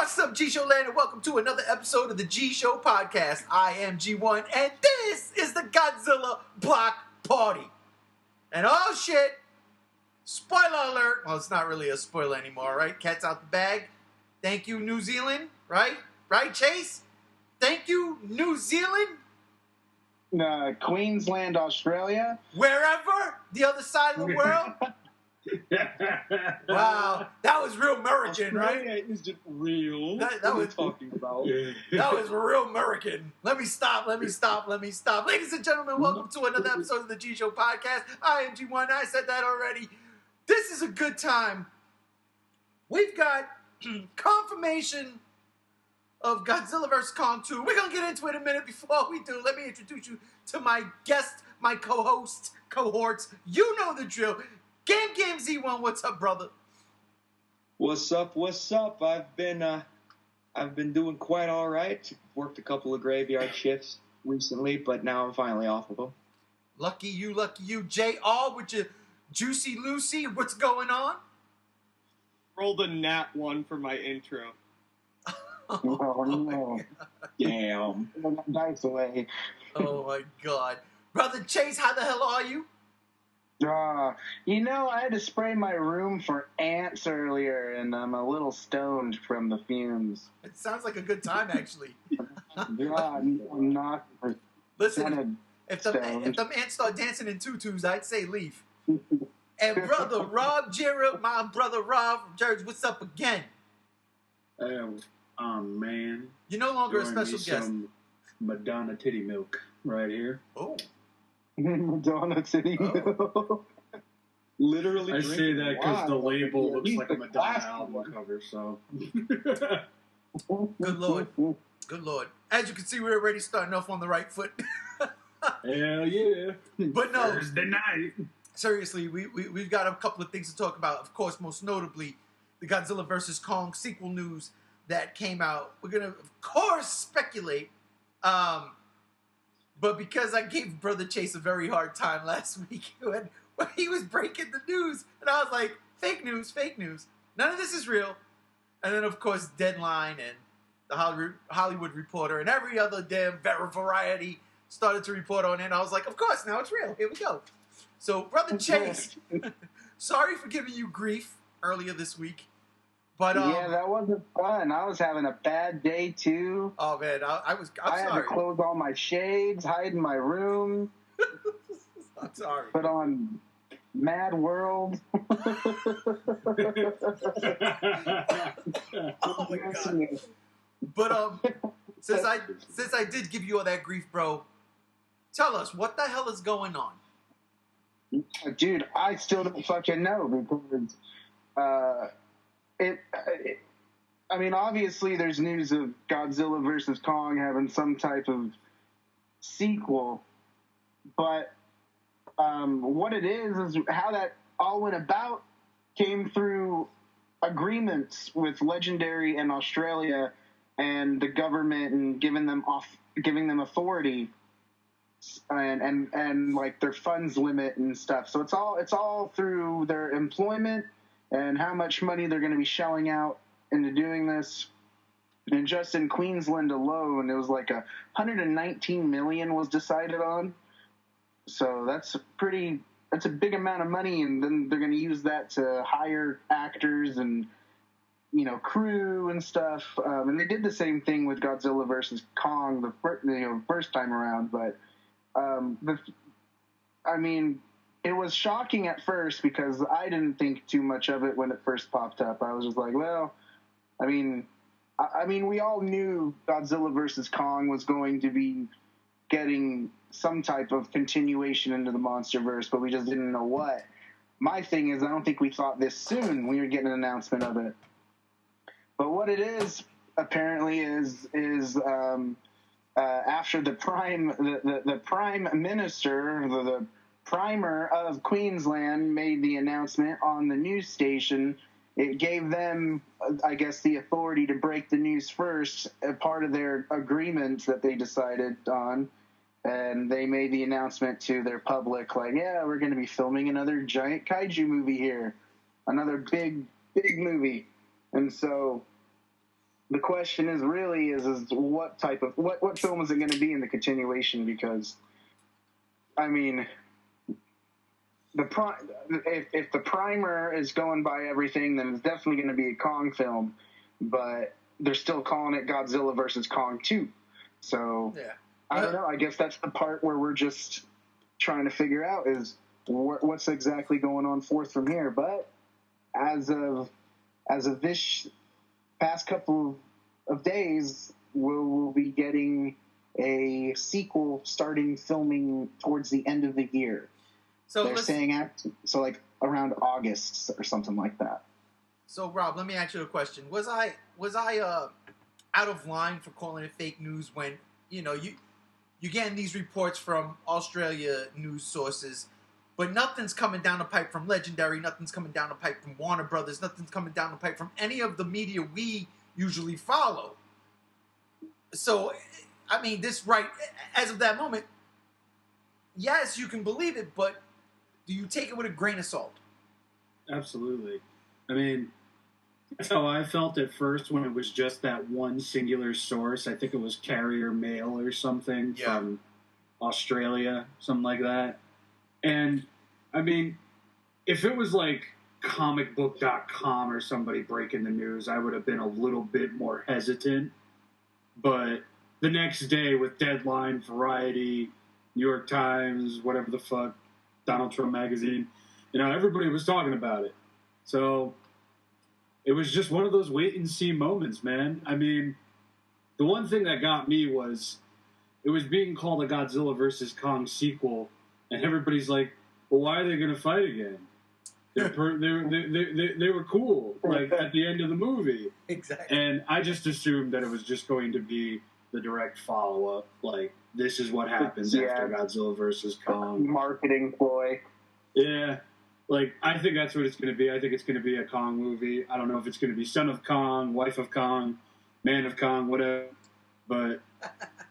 What's up, G Show Land, and welcome to another episode of the G Show podcast. I am G1, and this is the Godzilla Block Party. And oh shit, spoiler alert. Well, it's not really a spoiler anymore, right? Cat's out the bag. Thank you, New Zealand, right? Right, Chase? Thank you, New Zealand? Queensland, Australia. Wherever, the other side of the world. Wow, that was real American, right? Is it real? That what was are you talking about. That was real American. Let me stop. Ladies and gentlemen, welcome to another episode of the G Show podcast. I am G1. I said that already. This is a good time. We've got confirmation of Godzilla Vs Kong 2. We're going to get into it in a minute. Before we do, let me introduce you to my guest, my co-host, cohorts. You know the drill. Game Z1, what's up, brother? What's up? I've been doing quite all right. Worked a couple of graveyard shifts recently, but now I'm finally off of them. Lucky you. JR with your Juicy Lucy, what's going on? Rolled a nat 1 for my intro. Oh no. Damn. Dice away. Oh my god. Brother Chase, how the hell are you? I had to spray my room for ants earlier, and I'm a little stoned from the fumes. It sounds like a good time, actually. I'm not. Listen, if them ants start dancing in tutus, I'd say leave. And brother Rob Jarrett, my brother Rob Jarrett, what's up again? Man. You're no longer a Throwing special me guest. Some Madonna titty milk right here. Oh. Madonna City. Oh. Literally. I say that because the label Yeah, looks he's like a the Madonna classy album one. cover, so. Good lord. Good lord. As you can see, we're already starting off on the right foot. Hell yeah. But no. Thursday night. Seriously, we've got a couple of things to talk about. Of course, most notably, the Godzilla vs. Kong sequel news that came out. We're going to, of course, speculate. But because I gave Brother Chase a very hard time last week when he was breaking the news, and I was like, fake news. None of this is real. And then, of course, Deadline and the Hollywood Reporter and every other damn variety started to report on it. And I was like, of course, now it's real. Here we go. So, Brother Chase, sorry for giving you grief earlier this week. But yeah, that wasn't fun. I was having a bad day too. Oh man, I'm I had sorry. to close all my shades, hide in my room. I'm sorry. Put on Mad World. Oh my god. But since I did give you all that grief, bro, tell us what the hell is going on. Dude, I still don't fucking know because I mean, obviously there's news of Godzilla vs. Kong having some type of sequel, but what it is how that all went about came through agreements with Legendary and Australia and the government and giving them authority and like their funds limit and stuff. So it's all through their employment and how much money they're going to be shelling out into doing this. And just in Queensland alone, it was like $119 million was decided on. So that's a big amount of money, and then they're going to use that to hire actors and, crew and stuff. And they did the same thing with Godzilla vs. Kong the first time around, but it was shocking at first because I didn't think too much of it when it first popped up. I was just like, well, we all knew Godzilla vs. Kong was going to be getting some type of continuation into the MonsterVerse, but we just didn't know what. My thing is, I don't think we thought this soon when we were getting an announcement of it. But what it is, apparently, is after the Prime Minister, the Primer of Queensland made the announcement on the news station, it gave them, I guess, the authority to break the news first, a part of their agreement that they decided on. And they made the announcement to their public, like, yeah, we're going to be filming another giant kaiju movie here. Another big movie. And so the question is really is what type of what film is it going to be in the continuation? Because I mean, if the primer is going by everything, then it's definitely going to be a Kong film. But they're still calling it Godzilla vs Kong 2. So Yeah. I don't know. I guess that's the part where we're just trying to figure out is what's exactly going on forth from here. But as of this past couple of days, we'll be getting a sequel starting filming towards the end of the year. So they're saying like around August or something like that. So Rob, let me ask you a question. Was I out of line for calling it fake news when you're getting these reports from Australia news sources, but nothing's coming down the pipe from Legendary, nothing's coming down the pipe from Warner Brothers, nothing's coming down the pipe from any of the media we usually follow. So, I mean, this right as of that moment, yes, you can believe it, but do you take it with a grain of salt? Absolutely. I mean, that's how I felt at first when it was just that one singular source. I think it was Carrier Mail or something from Australia, something like that. And, I mean, if it was like comicbook.com or somebody breaking the news, I would have been a little bit more hesitant. But the next day with Deadline, Variety, New York Times, whatever the fuck, Donald Trump magazine, everybody was talking about it. So it was just one of those wait and see moments, man. I mean, the one thing that got me was it was being called a Godzilla vs Kong sequel, and everybody's like, well, why are they going to fight again? They were cool, like, at the end of the movie. Exactly. And I just assumed that it was just going to be the direct follow-up, like, this is what happens after Godzilla vs. Kong. Marketing ploy. Yeah. Like, I think that's what it's going to be. I think it's going to be a Kong movie. I don't know if it's going to be Son of Kong, Wife of Kong, Man of Kong, whatever. But,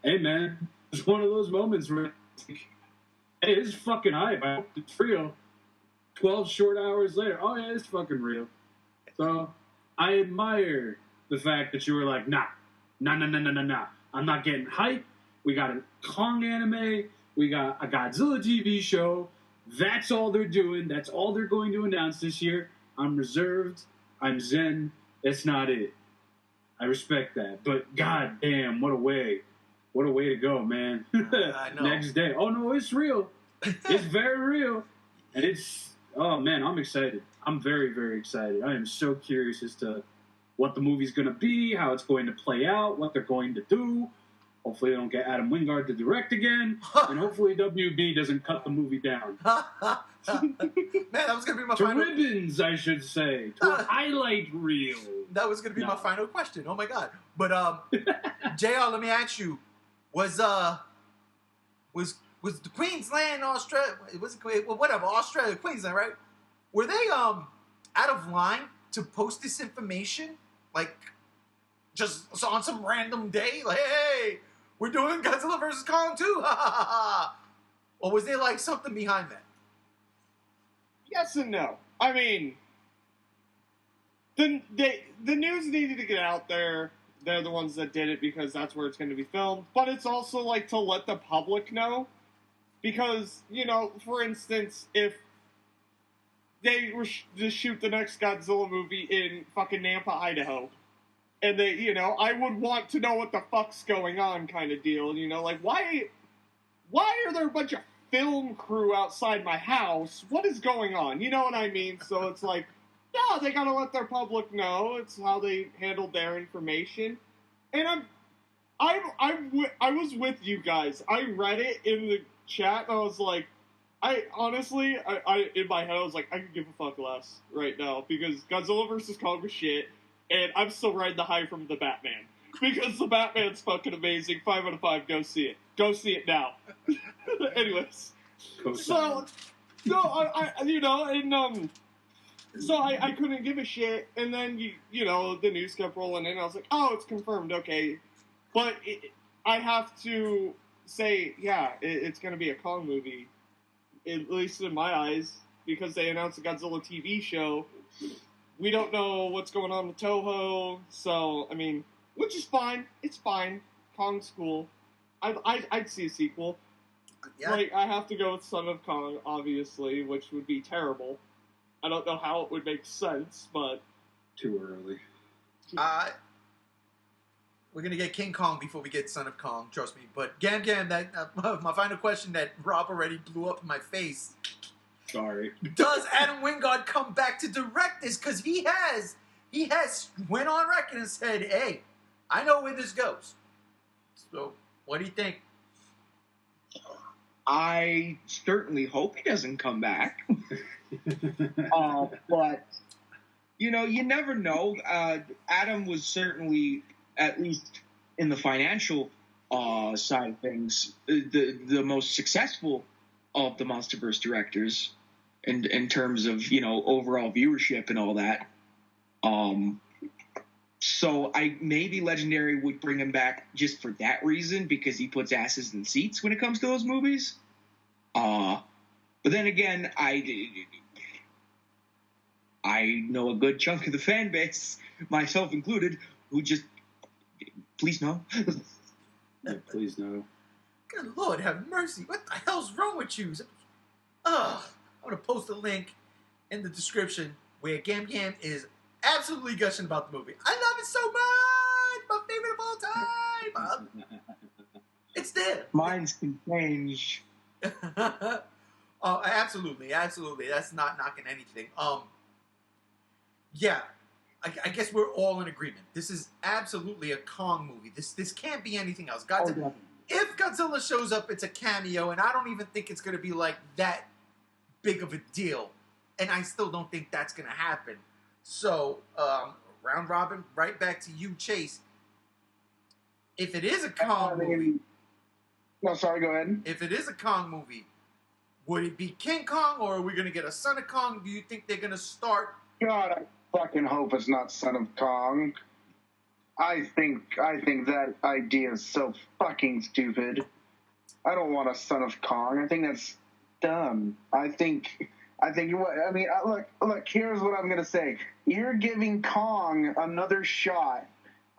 hey, man, it's one of those moments where it's like, hey, this is fucking hype. I hope it's real. 12 short hours later, oh, yeah, it's fucking real. So, I admire the fact that you were like, nah. I'm not getting hype. We got a Kong anime. We got a Godzilla TV show. That's all they're doing. That's all they're going to announce this year. I'm reserved. I'm zen. That's not it. I respect that. But god damn, what a way. What a way to go, man. I know. Next day. Oh, no, it's real. It's very real. And it's, oh, man, I'm excited. I'm very, very excited. I am so curious as to what the movie's going to be, how it's going to play out, what they're going to do. Hopefully they don't get Adam Wingard to direct again, and hopefully WB doesn't cut the movie down. Man, that was going to be my to final... ribbons, I should say. To a highlight reel. That was going to be my final question. Oh, my God. But, JR, let me ask you, was the Queensland, Australia, Australia, Queensland, right? Were they out of line to post this information? Like, just on some random day? Like, hey, we're doing Godzilla vs. Kong 2, ha ha ha ha. Or was there, like, something behind that? Yes and no. I mean, the news needed to get out there. They're the ones that did it because that's where it's going to be filmed. But it's also, like, to let the public know. Because, for instance, if they were to shoot the next Godzilla movie in fucking Nampa, Idaho, and they, I would want to know what the fuck's going on kind of deal, like, why are there a bunch of film crew outside my house? What is going on? You know what I mean? So it's like, no, they gotta let their public know. It's how they handle their information. And I was with you guys. I read it in the chat, and I was like, I honestly, in my head, I was like, I could give a fuck less right now, because Godzilla vs. Kong was shit, and I'm still riding the high from the Batman. Because the Batman's fucking amazing. 5 out of 5, go see it. Go see it now. Anyways. So, so I couldn't give a shit, and then, the news kept rolling in, I was like, oh, it's confirmed, okay. But I have to say, yeah, it's going to be a Kong movie, at least in my eyes, because they announced the Godzilla TV show. We don't know what's going on with Toho, so, I mean, which is fine. It's fine. Kong's cool. I'd see a sequel. Yeah. Like, I have to go with Son of Kong, obviously, which would be terrible. I don't know how it would make sense, but... Too early. We're going to get King Kong before we get Son of Kong, trust me. But Gam, that my final question that Rob already blew up in my face. Sorry. Does Adam Wingard come back to direct this? Because he has went on record and said, hey, I know where this goes. So, what do you think? I certainly hope he doesn't come back. But, you know, you never know. Adam was certainly, at least in the financial side of things, the most successful of the MonsterVerse directors in terms of, you know, overall viewership and all that. So maybe Legendary would bring him back just for that reason, because he puts asses in seats when it comes to those movies. But then again, I know a good chunk of the fan base, myself included, who just, please no. Yeah, please no. Good Lord, have mercy. What the hell's wrong with you? I'm going to post a link in the description where Gam is absolutely gushing about the movie. I love it so much! My favorite of all time! It's there. Minds can change. Oh, absolutely. That's not knocking anything. Yeah, I guess we're all in agreement. This is absolutely a Kong movie. This can't be anything else. If Godzilla shows up, it's a cameo, and I don't even think it's going to be like that big of a deal. And I still don't think that's going to happen. So, round robin, right back to you, Chase. If it is a Kong movie... No, sorry, go ahead. If it is a Kong movie, would it be King Kong, or are we going to get a Son of Kong? Do you think they're going to start... God, I fucking hope it's not Son of Kong. I think that idea is so fucking stupid. I don't want a Son of Kong. I think that's dumb. Look, here's what I'm going to say. You're giving Kong another shot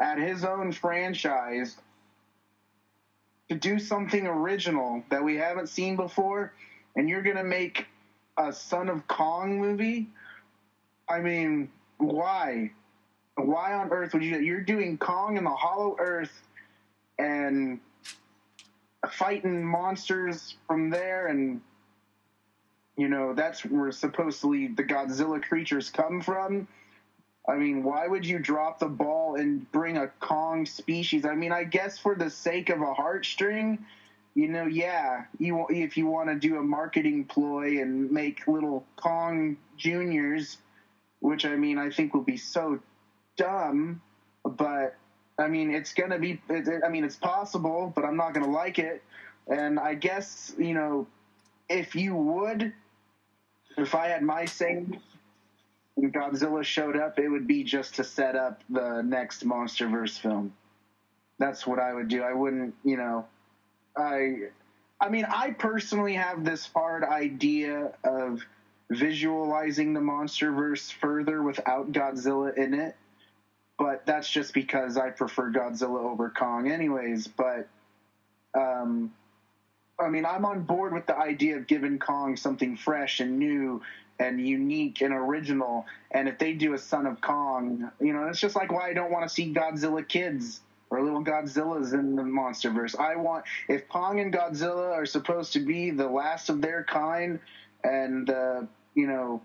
at his own franchise to do something original that we haven't seen before, and you're going to make a Son of Kong movie? I mean, why? Why on earth would you? You're doing Kong in the Hollow Earth and fighting monsters from there, and you know that's where supposedly the Godzilla creatures come from. I mean, why would you drop the ball and bring a Kong species? I mean, I guess for the sake of a heartstring, you know, yeah, if you want to do a marketing ploy and make little Kong Juniors, which I mean, I think will be so dumb, but I mean, it's possible, but I'm not going to like it. And I guess, you know, if I had my say, when Godzilla showed up, it would be just to set up the next MonsterVerse film. That's what I would do. I wouldn't, you know, I mean, I personally have this hard idea of visualizing the MonsterVerse further without Godzilla in it, but that's just because I prefer Godzilla over Kong anyways. But, I mean, I'm on board with the idea of giving Kong something fresh and new and unique and original. And if they do a Son of Kong, you know, it's just like why I don't want to see Godzilla kids or little Godzillas in the MonsterVerse. If Kong and Godzilla are supposed to be the last of their kind and, you know,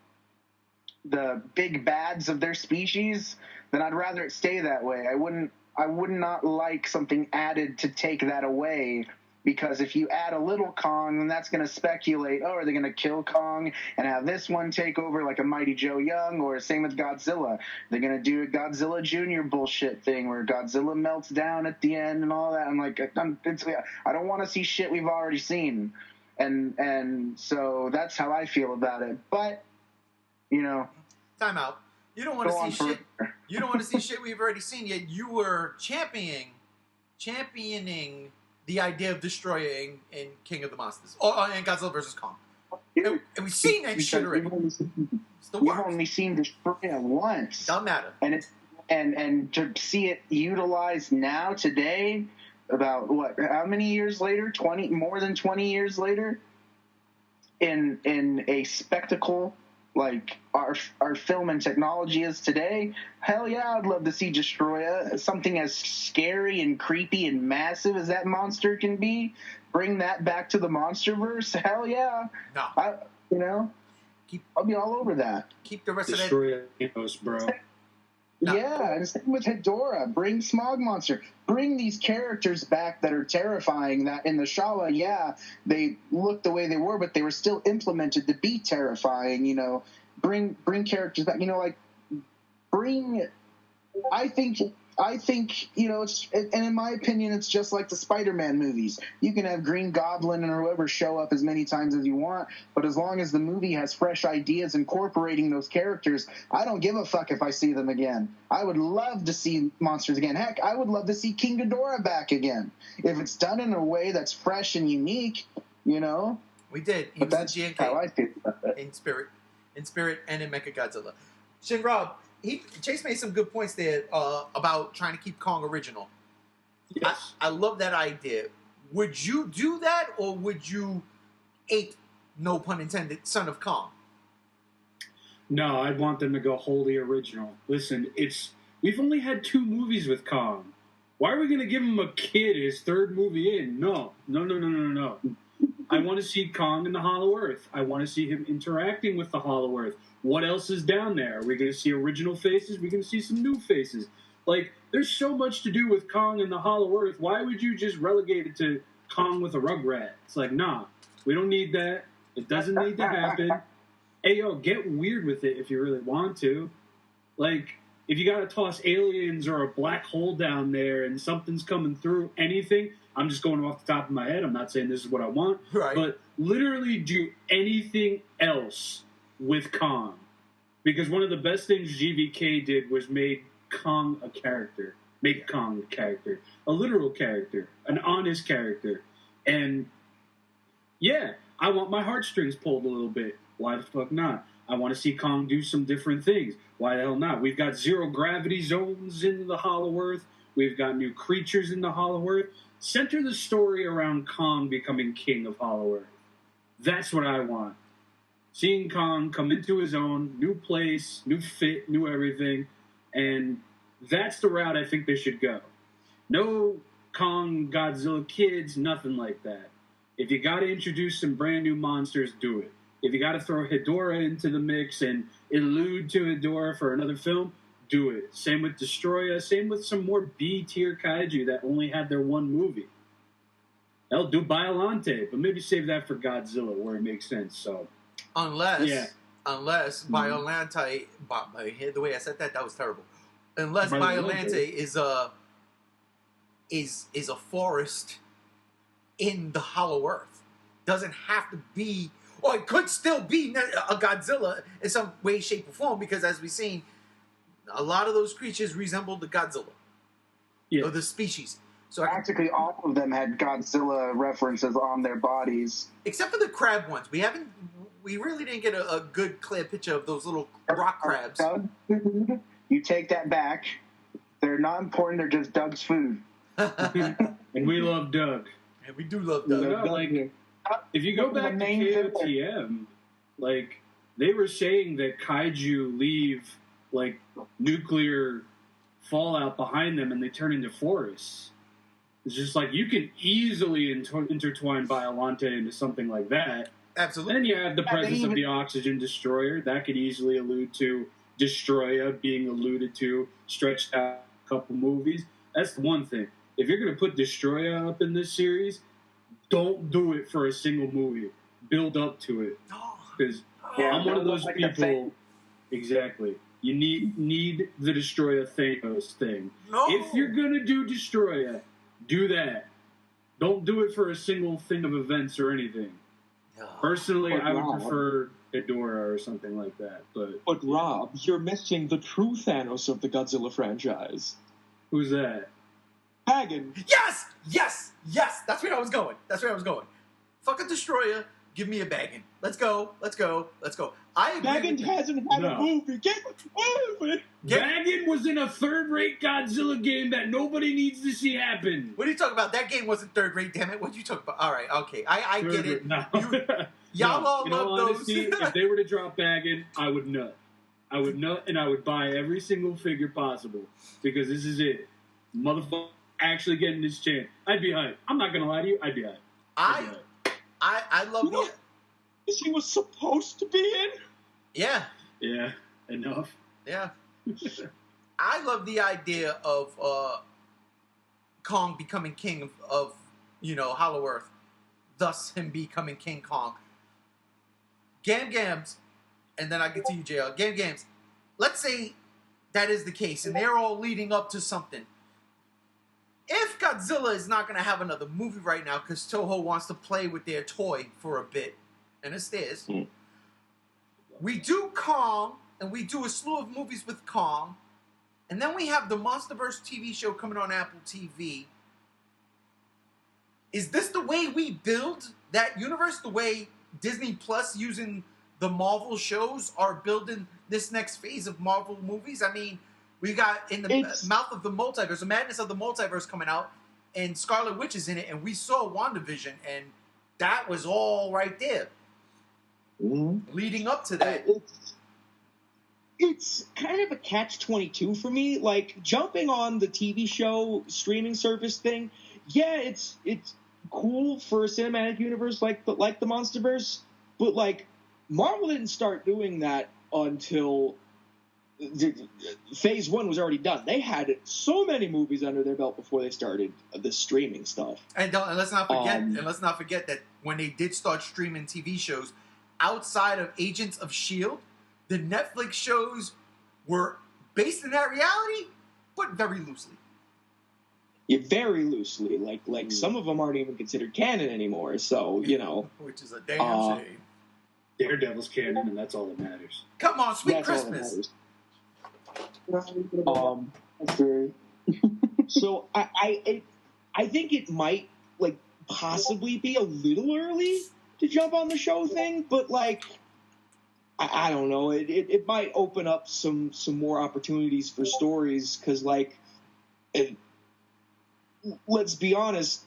the big bads of their species, then I'd rather it stay that way. I would not like something added to take that away, because if you add a little Kong, then that's going to speculate, oh, are they going to kill Kong and have this one take over like a Mighty Joe Young, or same with Godzilla? They're going to do a Godzilla Jr. bullshit thing where Godzilla melts down at the end and all that. I'm like, I don't want to see shit we've already seen. And so that's how I feel about it. But, you know. Time out. You don't want to see shit. You don't want to see shit we've already seen, yet you were championing the idea of destroying in King of the Monsters and Godzilla vs Kong. And we've seen that shit already. We've only seen Destroy once. Doesn't matter. And it's and to see it utilized now today, about how many years later? More than 20 years later, in a spectacle like our film and technology is today. Hell yeah, I'd love to see Destroya, something as scary and creepy and massive as that monster can be. Bring that back to the MonsterVerse. Hell yeah. No. I'll be all over that. Keep the rest Destroya, bro. No. Yeah, and same with Ghidorah. Bring Smog Monster. Bring these characters back that are terrifying. That in the Shala, yeah, they looked the way they were, but they were still implemented to be terrifying. You know, bring characters back. You know, like bring. I think you know, and in my opinion, it's just like the Spider-Man movies. You can have Green Goblin and whoever show up as many times as you want, but as long as the movie has fresh ideas incorporating those characters, I don't give a fuck if I see them again. I would love to see monsters again. Heck, I would love to see King Ghidorah back again. If it's done in a way that's fresh and unique, you know. We did. He but was that's in GNK. how I feel about it. In spirit, and in Mechagodzilla. Shin Rob, Chase made some good points there about trying to keep Kong original. Yes. I love that idea. Would you do that, or would you ape, no pun intended, Son of Kong? No, I'd want them to go wholly original. Listen, we've only had 2 movies with Kong. Why are we going to give him a kid his 3rd movie in? No. I want to see Kong in the Hollow Earth. I want to see him interacting with the Hollow Earth. What else is down there? Are we going to see original faces? We're going to see some new faces. Like, there's so much to do with Kong and the Hollow Earth. Why would you just relegate it to Kong with a Rugrat? It's like, nah, we don't need that. It doesn't need to happen. Hey, yo, get weird with it if you really want to. Like, if you got to toss aliens or a black hole down there and something's coming through, anything, I'm just going off the top of my head. I'm not saying this is what I want. Right. But literally do anything else with Kong. Because one of the best things GVK did was make Kong a character. Make Kong a character. A literal character. An honest character. And, yeah, I want my heartstrings pulled a little bit. Why the fuck not? I want to see Kong do some different things. Why the hell not? We've got zero gravity zones in the Hollow Earth. We've got new creatures in the Hollow Earth. Center the story around Kong becoming king of Hollow Earth. That's what I want. Seeing Kong come into his own, new place, new fit, new everything, and that's the route I think they should go. No Kong, Godzilla kids, nothing like that. If you got to introduce some brand new monsters, do it. If you got to throw Ghidorah into the mix and allude to Ghidorah for another film, do it. Same with Destroya, same with some more B-tier kaiju that only had their one movie. They'll do Biollante, but maybe save that for Godzilla where it makes sense, so... Unless Biollante, the way I said that was terrible. Unless Biollante is a forest in the Hollow Earth, doesn't have to be, or it could still be a Godzilla in some way, shape, or form. Because as we've seen, a lot of those creatures resemble the Godzilla, or the species. So practically all of them had Godzilla references on their bodies, except for the crab ones. We really didn't get a good, clear picture of those little rock crabs. Doug, you take that back. They're not important. They're just Doug's food. And we love Doug. And we do love Doug. No, like, if you go back to KOTM, like, they were saying that kaiju leave, like, nuclear fallout behind them and they turn into forests. It's just like, you can easily intertwine Biollante into something like that. Absolutely. Then you have the presence of the Oxygen Destroyer. That could easily allude to Destroya being alluded to, stretched out a couple movies. That's the one thing. If you're going to put Destroya up in this series, don't do it for a single movie. Build up to it. Because I'm one of those people. Exactly. You need the Destroya Thanos thing. No. If you're going to do Destroya, do that. Don't do it for a single thing of events or anything. Personally, I would prefer Ghidorah or something like that. But Rob, you're missing the true Thanos of the Godzilla franchise. Who's that? Hagen. Yes! That's where I was going. Fuck a Destroyer. Give me a Baggin. Let's go. I agree. Baggin hasn't had a movie. Get moving. Baggin was in a third-rate Godzilla game that nobody needs to see happen. What are you talking about? That game wasn't third rate, damn it. What are you talking about? All right, okay. I get it. No. Y'all all in love all those. honesty, if they were to drop Baggin, I would nut. And I would buy every single figure possible. Because this is it. Motherfucker actually getting this chance. I'd be hyped. I'm not going to lie to you. I'd be hyped. I love the... He was supposed to be in? Yeah. Yeah, enough. Yeah. I love the idea of Kong becoming king of Hollow Earth. Thus, him becoming King Kong. Gams, and then I get to you, JL. Gams, let's say that is the case, and they're all leading up to something. If Godzilla is not going to have another movie right now because Toho wants to play with their toy for a bit, and it stays, we do Kong, and we do a slew of movies with Kong, and then we have the MonsterVerse TV show coming on Apple TV. Is this the way we build that universe? The way Disney Plus using the Marvel shows are building this next phase of Marvel movies? I mean, we got in the mouth of the multiverse, the madness of the multiverse coming out, and Scarlet Witch is in it, and we saw WandaVision, and that was all right there. Mm-hmm. Leading up to that. It's kind of a catch-22 for me. Like, jumping on the TV show streaming service thing, yeah, it's cool for a cinematic universe like the MonsterVerse, but, like, Marvel didn't start doing that until Phase 1 was already done. They had so many movies under their belt before they started the streaming stuff. And let's not forget that when they did start streaming TV shows outside of Agents of S.H.I.E.L.D., the Netflix shows were based in that reality, but very loosely. Yeah, very loosely. Like some of them aren't even considered canon anymore. So which is a damn shame. Daredevil's canon, and that's all that matters. Come on, Sweet Christmas. So I think it might possibly be a little early to jump on the show thing, but I don't know. It might open up some more opportunities for stories because let's be honest,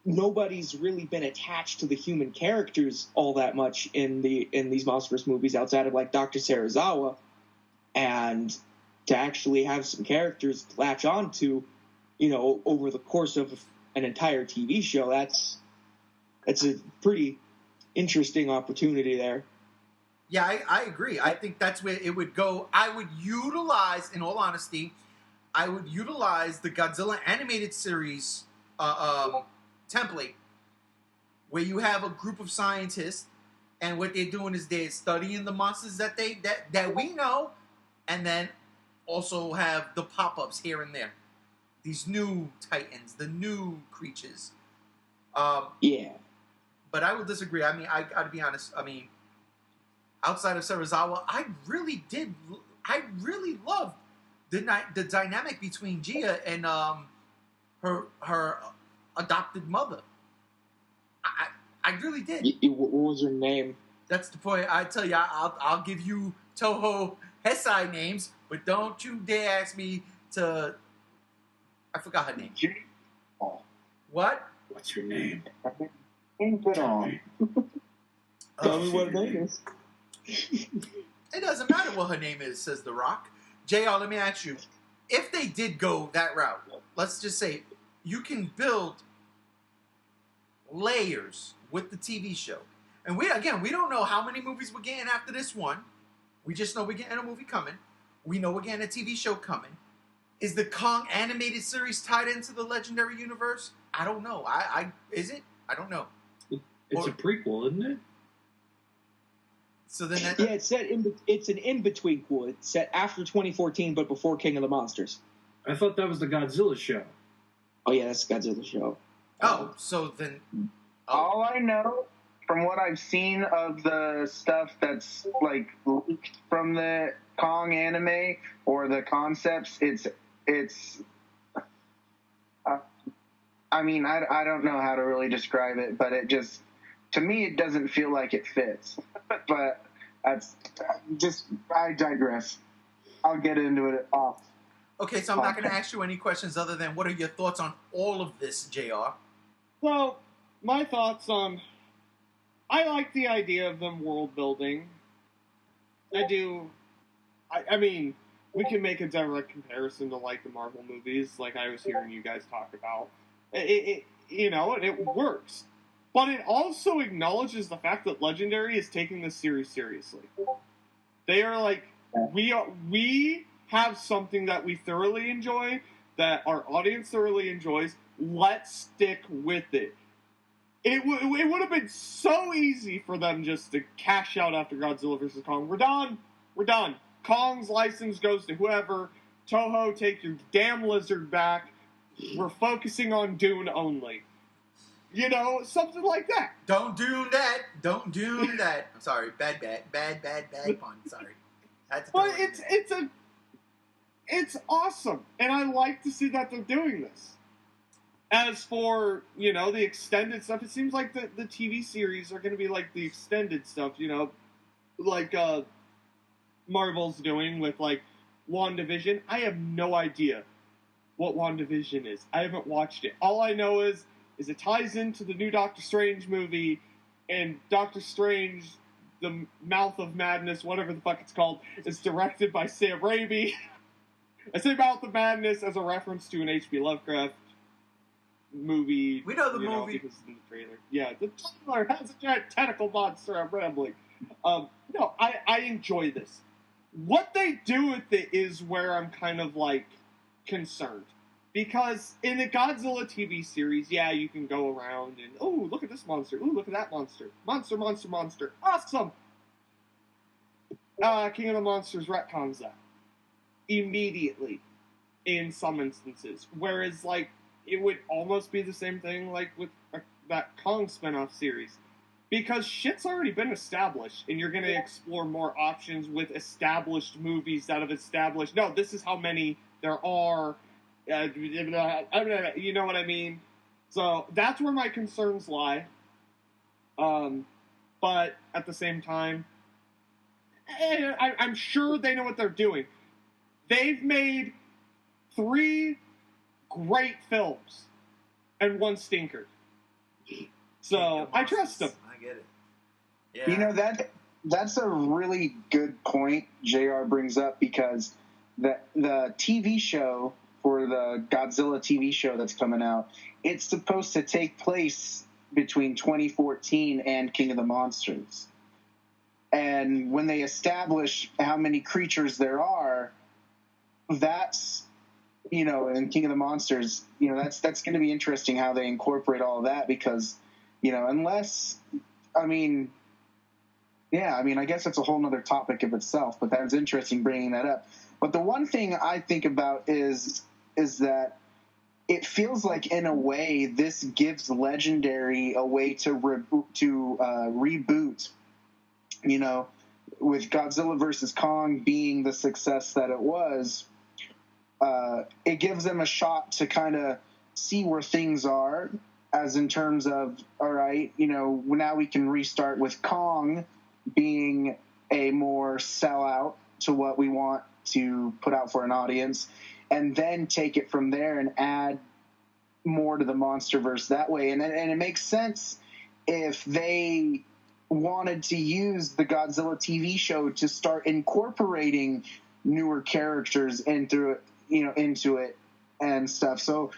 nobody's really been attached to the human characters all that much in these MonsterVerse movies outside of Dr. Serizawa, and to actually have some characters to latch on to, over the course of an entire TV show, that's a pretty interesting opportunity there. Yeah, I agree. I think that's where it would go. I would utilize, in all honesty, the Godzilla animated series template where you have a group of scientists, and what they're doing is they're studying the monsters that we know, and then also have the pop-ups here and there. These new titans, the new creatures. Yeah. But I would disagree. I mean, I gotta be honest. I mean, outside of Serizawa, I really loved the dynamic between Gia and her adopted mother. I really did. What was her name? That's the point. I tell you, I'll give you Toho Hesai names, but don't you dare ask me to. I forgot her name. What? What's your name? Tell me what her name is. It doesn't matter what her name is, says The Rock. JR, let me ask you, if they did go that route, let's just say you can build layers with the TV show. And we don't know how many movies we're getting after this one. We just know we're getting a movie coming. We know we're getting a TV show coming. Is the Kong animated series tied into the Legendary Universe? I don't know. Is it? I don't know. It's a prequel, isn't it? So then it's an in-between cool. It's set after 2014, but before King of the Monsters. I thought that was the Godzilla show. Oh, yeah, that's the Godzilla show. Oh, so then... All I know from what I've seen of the stuff that's, leaked from the Kong anime or the concepts, it's I don't know how to really describe it, but it just... to me, it doesn't feel like it fits. But I digress. I'll get into it off. Okay, so I'm not going to ask you any questions other than what are your thoughts on all of this, JR? Well, my thoughts on... I like the idea of them world building. I do. I mean, we can make a direct comparison to, like, the Marvel movies, like I was hearing you guys talk about. It works. But it also acknowledges the fact that Legendary is taking this series seriously. They are like, we have something that we thoroughly enjoy, that our audience thoroughly enjoys. Let's stick with it. It would have been so easy for them just to cash out after Godzilla vs. Kong. We're done. Kong's license goes to whoever. Toho, take your damn lizard back. We're focusing on Dune only. You know, something like that. Don't doom that. I'm sorry. Bad pun. Sorry. But it's awesome, and I like to see that they're doing this. As for, you know, the extended stuff, it seems like the TV series are going to be like the extended stuff, you know, like Marvel's doing with, like, WandaVision. I have no idea what WandaVision is. I haven't watched it. All I know is it ties into the new Doctor Strange movie, and Doctor Strange, the Mouth of Madness, whatever the fuck it's called, is directed by Sam Raimi. I say Mouth of Madness as a reference to an H.P. Lovecraft movie. We know the movie. Because it's in the trailer. Yeah, the trailer has a giant tentacle monster. I'm rambling. No, I enjoy this. What they do with it is where I'm kind of, like, concerned. Because in the Godzilla TV series, yeah, you can go around and, oh, look at this monster. Ooh, look at that monster. Monster. Awesome! King of the Monsters retcons that immediately in some instances. Whereas, like, it would almost be the same thing, like, with that Kong spinoff series. Because shit's already been established, and you're going to explore more options with established movies that have established, no, this is how many there are, you know what I mean? So that's where my concerns lie. But at the same time, I'm sure they know what they're doing. They've made 3 great films and 1 stinker. So I trust them. I get it. Yeah. You know, that's a really good point JR brings up, because the TV show for the Godzilla TV show that's coming out, it's supposed to take place between 2014 and King of the Monsters. And when they establish how many creatures there are, that's, you know, in King of the Monsters, you know, that's going to be interesting how they incorporate all of that, because, you know, I guess that's a whole nother topic of itself, but that's interesting bringing that up. But the one thing I think about is that it feels like, in a way, this gives Legendary a way to reboot, you know, with Godzilla vs. Kong being the success that it was. It gives them a shot to kind of see where things are, as in terms of, all right, you know, now we can restart with Kong being a more sellout to what we want to put out for an audience, and then take it from there and add more to the MonsterVerse that way. And it makes sense if they wanted to use the Godzilla TV show to start incorporating newer characters into it and stuff. So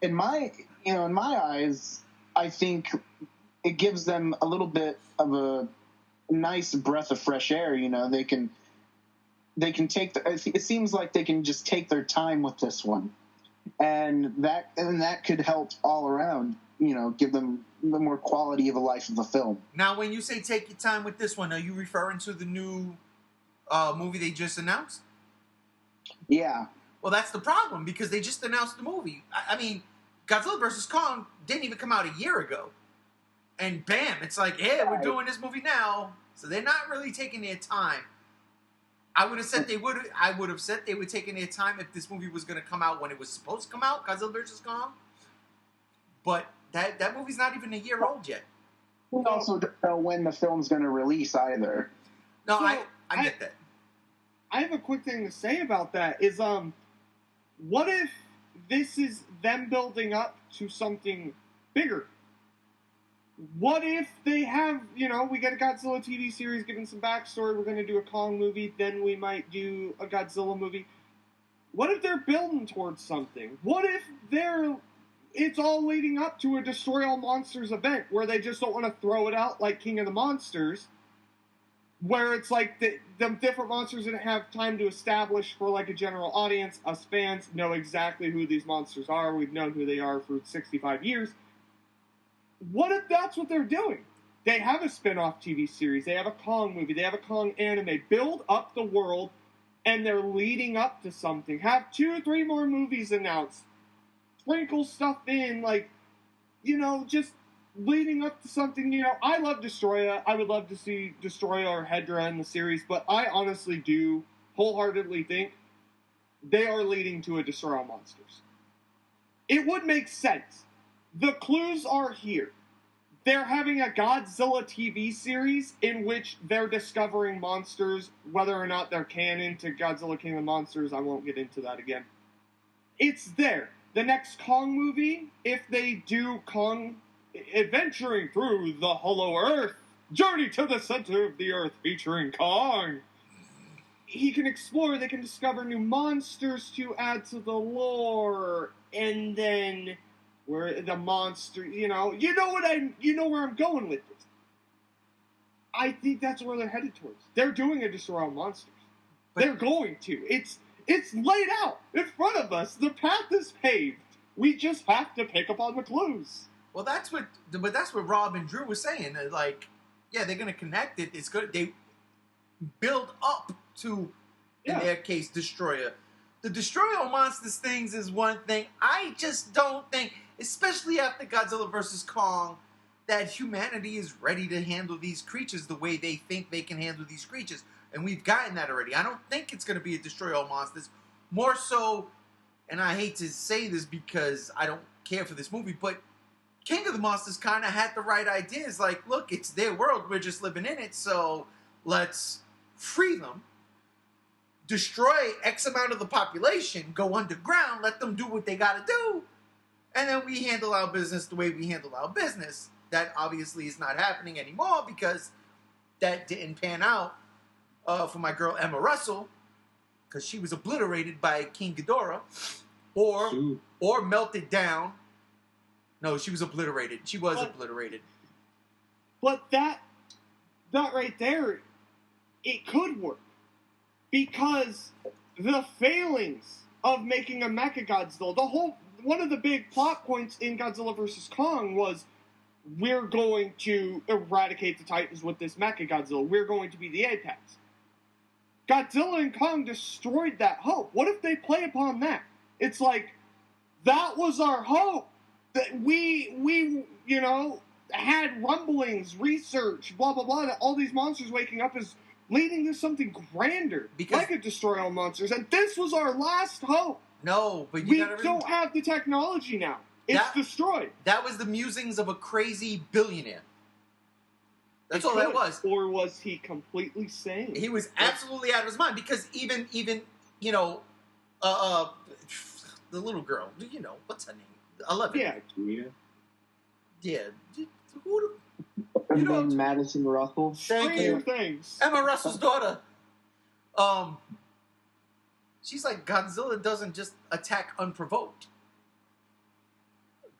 in my eyes, I think it gives them a little bit of a nice breath of fresh air. You know, they can take it seems like they can just take their time with this one, and that could help all around, you know, give them the more quality of a life of a film. Now, when you say take your time with this one, are you referring to the new movie they just announced? Yeah. Well, that's the problem, because they just announced the movie. I mean, Godzilla vs. Kong didn't even come out a year ago. And bam, it's like, hey, we're doing this movie now. So they're not really taking their time. I would have said they would taking their time if this movie was going to come out when it was supposed to come out, Godzilla vs. Kong. But that movie's not even a year old yet. We also don't know when the film's going to release either. No, So, I get that. I have a quick thing to say about that. Is what if this is them building up to something bigger? What if they have, we get a Godzilla TV series, given some backstory, we're going to do a Kong movie, then we might do a Godzilla movie. What if they're building towards something? What if it's all leading up to a Destroy All Monsters event where they just don't want to throw it out like King of the Monsters, where it's like the different monsters didn't have time to establish for like a general audience. Us fans know exactly who these monsters are. We've known who they are for 65 years. What if that's what they're doing? They have a spin-off TV series. They have a Kong movie. They have a Kong anime. Build up the world, and they're leading up to something. Have 2 or 3 more movies announced. Sprinkle stuff in, just leading up to something. I love Destroya. I would love to see Destroya or Hedra in the series, but I honestly do wholeheartedly think they are leading to a Destroy All Monsters. It would make sense. The clues are here. They're having a Godzilla TV series in which they're discovering monsters, whether or not they're canon to Godzilla King of the Monsters. I won't get into that again. It's there. The next Kong movie, if they do Kong adventuring through the Hollow Earth, Journey to the Center of the Earth featuring Kong, he can explore, they can discover new monsters to add to the lore, and then where the monster, you know where I'm going with this. I think that's where they're headed towards. They're doing a Destroy All Monsters. They're going to. It's laid out in front of us. The path is paved. We just have to pick up on the clues. Well, that's what Rob and Drew were saying. Like, yeah, they're going to connect it. It's good. They build up to, in their case, Destroyer. The Destroy All Monsters things is one thing. I just don't think, especially after Godzilla vs. Kong, that humanity is ready to handle these creatures the way they think they can handle these creatures. And we've gotten that already. I don't think it's going to be a Destroy All Monsters. More so, and I hate to say this because I don't care for this movie, but King of the Monsters kind of had the right ideas. Like, look, it's their world. We're just living in it, so let's free them. Destroy X amount of the population, go underground, let them do what they got to do, and then we handle our business the way we handle our business. That obviously is not happening anymore because that didn't pan out for my girl Emma Russell, because she was obliterated by King Ghidorah, or melted down. No, she was obliterated. She was obliterated. But that right there, it could work. Because the failings of making a Mechagodzilla, one of the big plot points in Godzilla vs. Kong was, we're going to eradicate the Titans with this Mechagodzilla. We're going to be the apex. Godzilla and Kong destroyed that hope. What if they play upon that? It's like, that was our hope. That we had rumblings, research, blah, blah, blah, that all these monsters waking up is leading to something grander, like a Destroy All Monsters, and this was our last hope. No, but we don't have the technology now. It's destroyed. That was the musings of a crazy billionaire. That's all that was. Or was he completely sane? He was absolutely out of his mind, because even the little girl, what's her name? I love it. Yeah. Yeah. Madison Russell. Thank you. Things. Emma Russell's daughter. She's like, Godzilla doesn't just attack unprovoked.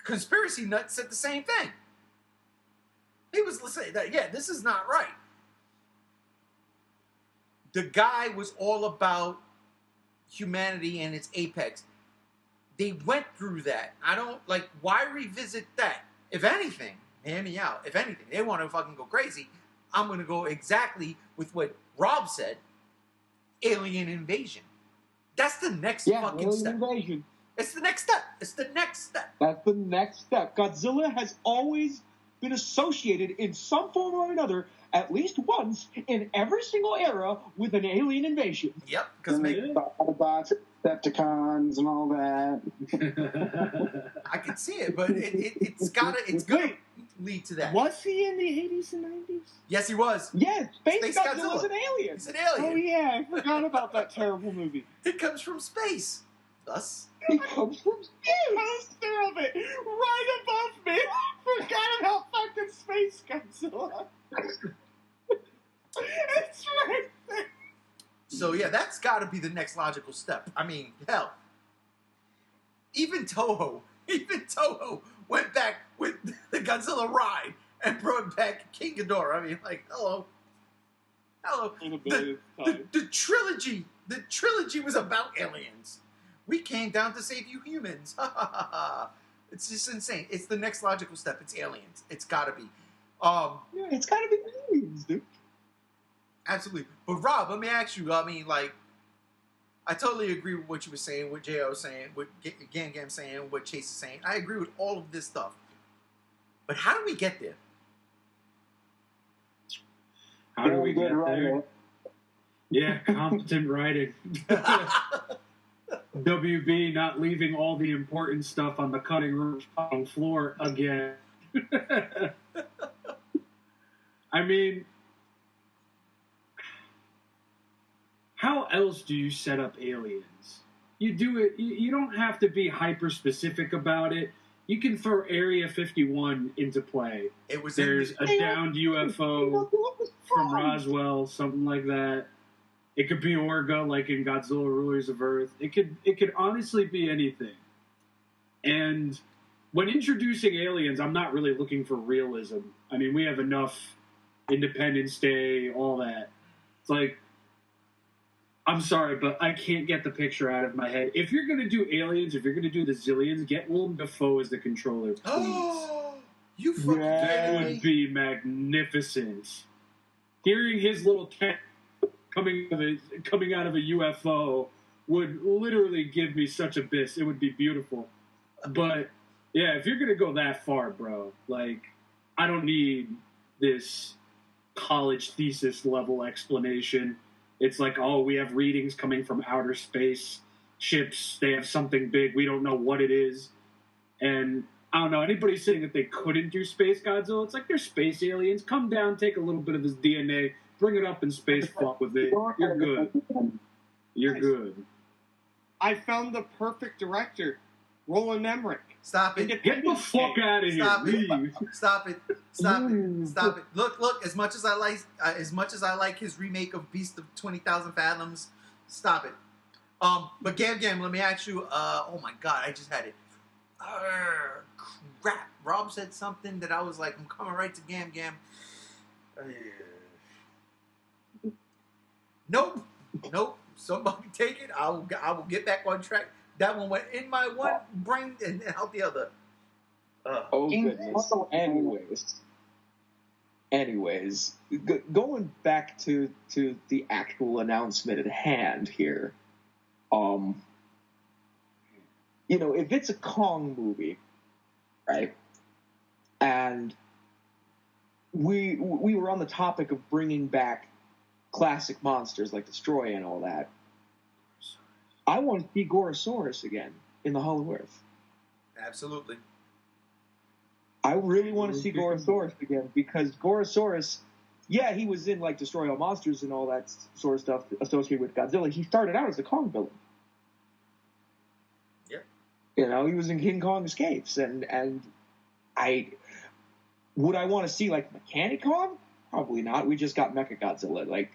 Conspiracy Nut said the same thing. He was saying that, this is not right. The guy was all about humanity and its apex. They went through that. Why revisit that? If anything, hear me out. If anything, they want to fucking go crazy. I'm going to go exactly with what Rob said. Alien invasion. That's the next fucking step. Invasion. It's the next step. It's the next step. That's the next step. Godzilla has always been associated in some form or another at least once in every single era with an alien invasion. Yep, because Autobots, Decepticons, and all that. I can see it, but it's gonna lead to that. Was he in the 80s and 90s? Yes, he was. Yeah, Space Godzilla. Godzilla's an alien. He's an alien. Oh yeah, I forgot about that terrible movie. It comes from space. Thus, He comes from space. Poster of it right above me. Forgot about fucking Space Godzilla. It's right there. so yeah, that's got to be the next logical step. I mean, hell, even Toho went back with the Godzilla ride and brought back King Ghidorah. I mean, like, hello. The trilogy was about aliens. We came down to save you humans. It's just insane. It's the next logical step. It's aliens. It's got to be. Yeah, it's got to be aliens, dude. Absolutely. But Rob, let me ask you. I mean, like, I totally agree with what you were saying, what J.O. was saying, what Gam Gam saying, what Chase is saying. I agree with all of this stuff. But how do we get there? How do we get there? Yeah, competent writing. WB not leaving all the important stuff on the cutting room floor again. I mean, how else do you set up aliens? You do it, you don't have to be hyper specific about it. You can throw Area 51 into play. There's a downed UFO from Roswell, something like that. It could be Orga, like in Godzilla Rulers of Earth. It could honestly be anything. And when introducing aliens, I'm not really looking for realism. I mean, we have enough Independence Day, all that. It's like, I'm sorry, but I can't get the picture out of my head. If you're going to do aliens, if you're going to do the Zillions, get Willem Dafoe as the controller, please. Oh, you fucking That would be magnificent. Hearing his little cat coming out of a UFO would literally give me such a bliss. It would be beautiful. But, yeah, if you're going to go that far, bro, like, I don't need this college thesis level explanation. It's like, oh, we have readings coming from outer space ships. They have something big. We don't know what it is. And I don't know. Anybody saying that they couldn't do Space Godzilla, it's like they're space aliens. Come down, take a little bit of his DNA, bring it up in space, fuck with it. You're good. You're good. I found the perfect director, Roland Emmerich. Stop it. Get the fuck out of here. Stop it. Look, as much as I like his remake of Beast of 20,000 Fathoms, stop it. But Gam Gam, let me ask you, oh my god, I just had it. Crap. Rob said something that I was like, I'm coming right to Gam Gam. Nope. Somebody take it. I will get back on track. That one went in my one brain and out the other. Oh, goodness. Anyways, going back to the actual announcement at hand here, if it's a Kong movie, right, and we were on the topic of bringing back classic monsters like Destroy and all that, I want to see Gorosaurus again in the Hollow Earth. Absolutely. I really want to see Gorosaurus again because Gorosaurus, yeah, he was in like Destroy All Monsters and all that sort of stuff associated with Godzilla. He started out as a Kong villain. Yeah. He was in King Kong Escapes, and I want to see like Mechanic Kong? Probably not. We just got Mechagodzilla.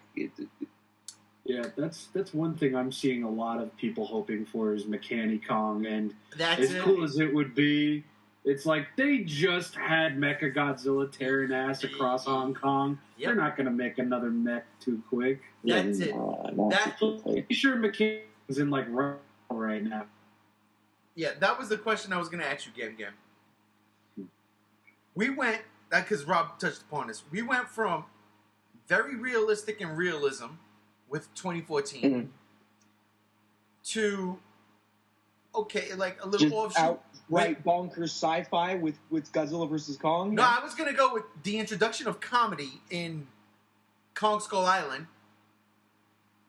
Yeah, that's one thing I'm seeing a lot of people hoping for is Mechanic Kong, and as cool as it would be, it's like they just had Mechagodzilla tearing ass across Hong Kong. Yep. They're not going to make another mech too quick. That's it. I'm sure Mechanic is in right now. Yeah, that was the question I was going to ask you, Gam Gam. We went, because Rob touched upon this, we went from very realistic and realism with 2014 to okay, like a little Just offshoot. outright bonkers sci-fi with Godzilla vs Kong. No, I was gonna go with the introduction of comedy in Kong Skull Island.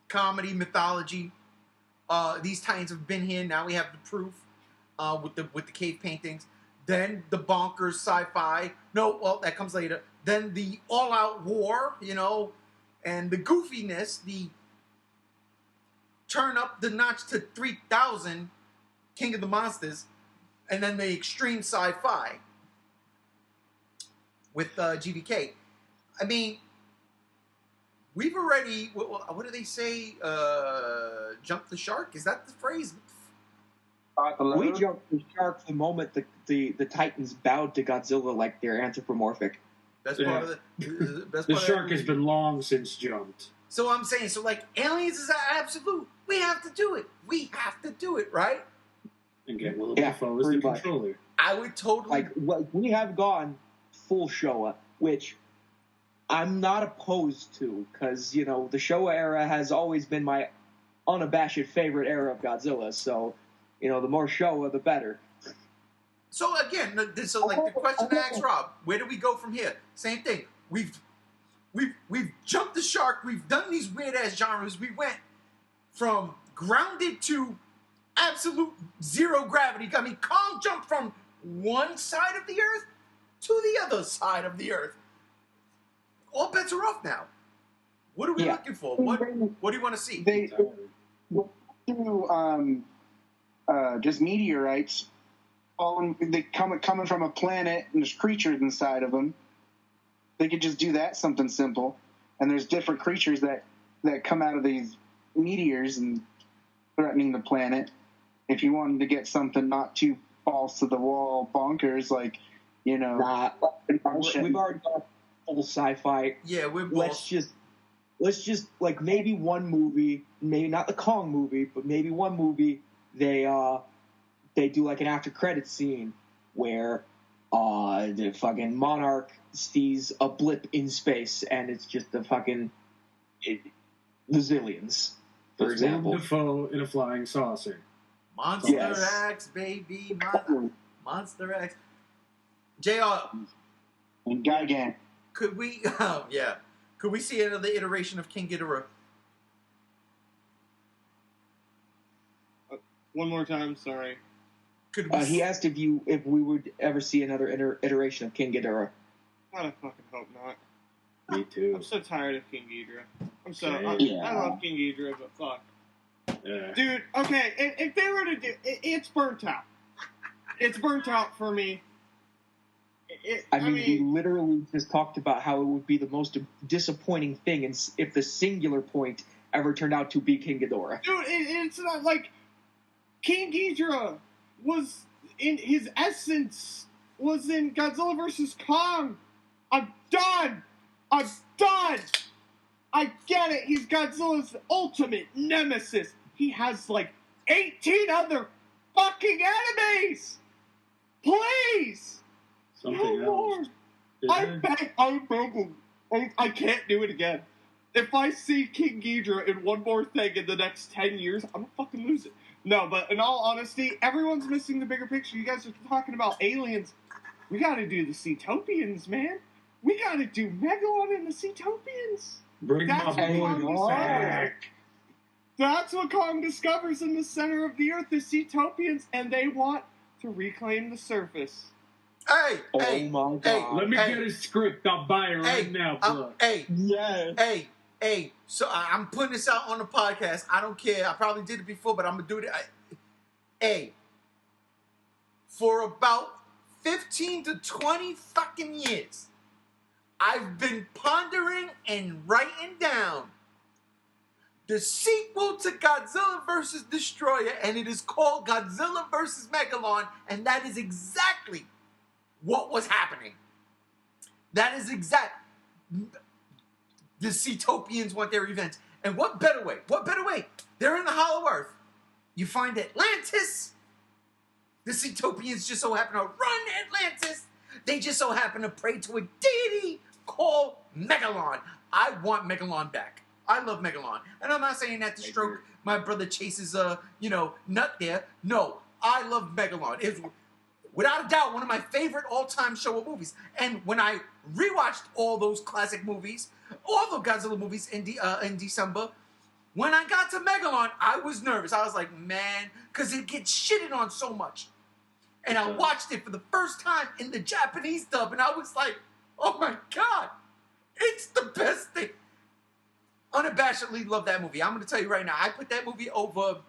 Comedy, mythology. These Titans have been here. Now we have the proof with the cave paintings. Then the bonkers sci-fi. No, well, that comes later. Then the all-out war, and the goofiness, the turn up the notch to 3000, King of the Monsters, and then the extreme sci-fi with GVK. I mean, we've already, what do they say, jumped the shark? Is that the phrase? We jumped the shark the moment the Titans bowed to Godzilla like they're anthropomorphic. Best part of the shark has been long since jumped. So I'm saying, aliens is an absolute. We have to do it. We have to do it, right? And get Willem Dafoe as the controller. I would totally... we have gone full Showa, which I'm not opposed to, because, the Showa era has always been my unabashed favorite era of Godzilla, so, the more Showa, the better. So again, the question I asked Rob, where do we go from here? Same thing. We've jumped the shark. We've done these weird ass genres. We went from grounded to absolute zero gravity. I mean, Kong jumped from one side of the earth to the other side of the earth. All bets are off now. What are we looking for? What do you want to see? They do just meteorites. They coming from a planet and there's creatures inside of them. They could just do that, something simple. And there's different creatures that come out of these meteors and threatening the planet. If you wanted to get something not too balls to the wall bonkers, like, we've already got full sci-fi. Yeah, we're balls. Let's just like maybe one movie, maybe not the Kong movie, but maybe one movie they do like an after credits scene where the fucking Monarch sees a blip in space and it's just the fucking the Zillions, for example. Dafoe in a flying saucer. Monster X, baby. Monster X. JR. And Gigan. Could we, could we see another iteration of King Ghidorah? One more time, sorry. He asked if we would ever see another iteration of King Ghidorah. I fucking hope not. Me too. I'm so tired of King Ghidorah. I love King Ghidorah, but fuck. Yeah. Dude, okay, if they were to do it's burnt out. It's burnt out for me. We literally just talked about how it would be the most disappointing thing if the singular point ever turned out to be King Ghidorah. Dude, it's not like King Ghidorah was in his essence was in Godzilla vs Kong. I'm done. I get it. He's Godzilla's ultimate nemesis. He has like 18 other fucking enemies. Please. Something else. I'm begging. I can't do it again. If I see King Ghidorah in one more thing in the next 10 years, I'm gonna fucking lose it. No, but in all honesty, everyone's missing the bigger picture. You guys are talking about aliens. We gotta do the Seatopians, man. We gotta do Megalon and the Seatopians. Bring my boy back. That's what Kong discovers in the center of the earth, the Seatopians, and they want to reclaim the surface. Hey, my God. Let me get a script. I'll buy it right now, bro. Yes. Hey, so I'm putting this out on the podcast. I don't care. I probably did it before, but I'm going to do it. For about 15 to 20 fucking years, I've been pondering and writing down the sequel to Godzilla vs. Destroyer, and it is called Godzilla vs. Megalon, and that is exactly what was happening. That is exact. The Seatopians want their revenge. And what better way? They're in the Hollow Earth. You find Atlantis. The Seatopians just so happen to run Atlantis. They just so happen to pray to a deity called Megalon. I want Megalon back. I love Megalon. And I'm not saying that to stroke my brother Chase's, nut there. No. I love Megalon. It's without a doubt one of my favorite all-time Showa movies. And when I rewatched all those classic movies, all the Godzilla movies in December, when I got to Megalon, I was nervous. I was like, man, because it gets shitted on so much. And I watched it for the first time in the Japanese dub, and I was like, oh my God, it's the best thing. Unabashedly love that movie. I'm going to tell you right now, I put that movie over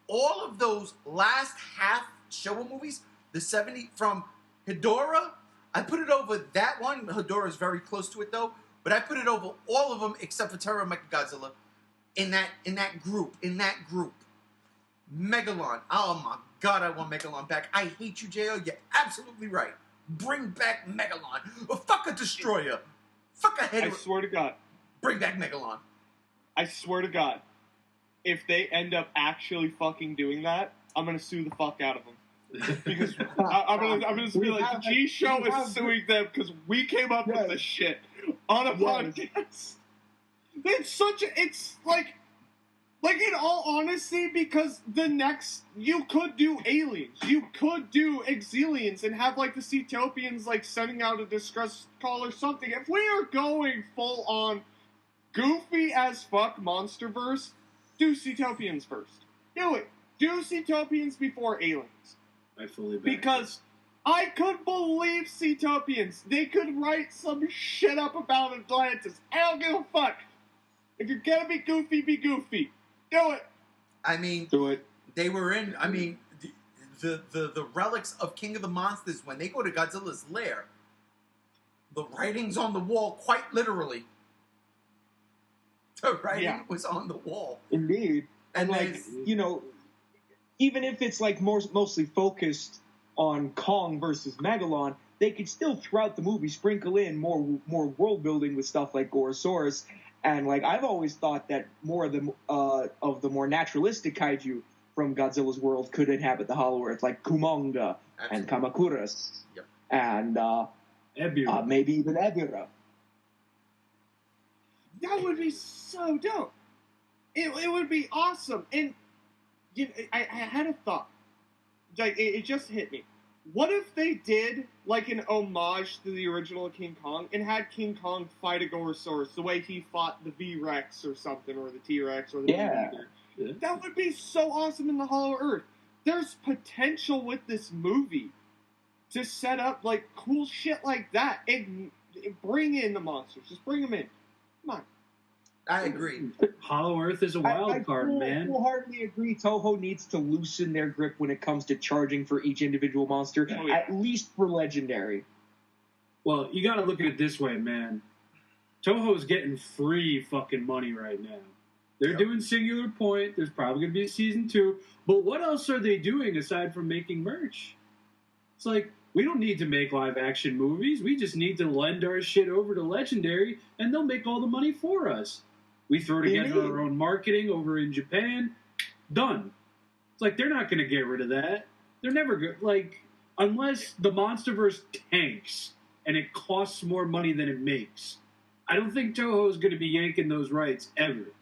all of those last half Showa movies, the 70 from Ghidorah. I put it over that one. Ghidorah is very close to it though, but I put it over all of them except for Terror Mechagodzilla in that group. Megalon. Oh my God, I want Megalon back. I hate you, J.O. You're absolutely right. Bring back Megalon. Or fuck a destroyer. Fuck a head. I swear to God. Bring back Megalon. I swear to God. If they end up actually fucking doing that, I'm gonna sue the fuck out of them. Because I'm gonna be like, the G Show is suing them because we came up with this shit on a podcast. It's like in all honesty, because the next, you could do aliens, you could do Exilians, and have like the Cetopians like sending out a distress call or something. If we are going full on goofy as fuck Monsterverse, do Cetopians first. Do it. Do Cetopians before aliens. I fully back because I could believe Cetopians. They could write some shit up about Atlantis. I don't give a fuck. If you're gonna be goofy, be goofy. Do it. I mean, Do it. they were in. I mean, the relics of King of the Monsters when they go to Godzilla's lair. The writing's on the wall, quite literally. The writing was on the wall. Indeed. And like, you know, even if it's like mostly focused on Kong versus Megalon, they could still throughout the movie sprinkle in more world building with stuff like Gorosaurus. And like, I've always thought that more of the more naturalistic kaiju from Godzilla's world could inhabit the Hollow Earth, like Kumonga and Kamakuras, and maybe even Ebirah. That would be so dope. It would be awesome. And you know, I had a thought. Like, it just hit me. What if they did, like, an homage to the original King Kong and had King Kong fight a Gorosaurus the way he fought the V-Rex or something, or the T-Rex, or the V-Rex? Yeah. That would be so awesome in the Hollow Earth. There's potential with this movie to set up, like, cool shit like that. And bring in the monsters. Just bring them in. Come on. I agree. Hollow Earth is a wild card, man. I wholeheartedly agree. Toho needs to loosen their grip when it comes to charging for each individual monster, at least for Legendary. Well, you got to look at it this way, man. Toho's getting free fucking money right now. They're doing Singular Point. There's probably going to be a season 2. But what else are they doing aside from making merch? It's like, we don't need to make live-action movies. We just need to lend our shit over to Legendary, and they'll make all the money for us. We throw together our own marketing over in Japan. Done. It's like, they're not going to get rid of that. They're never going to, like, unless the Monsterverse tanks and it costs more money than it makes. I don't think Toho is going to be yanking those rights ever.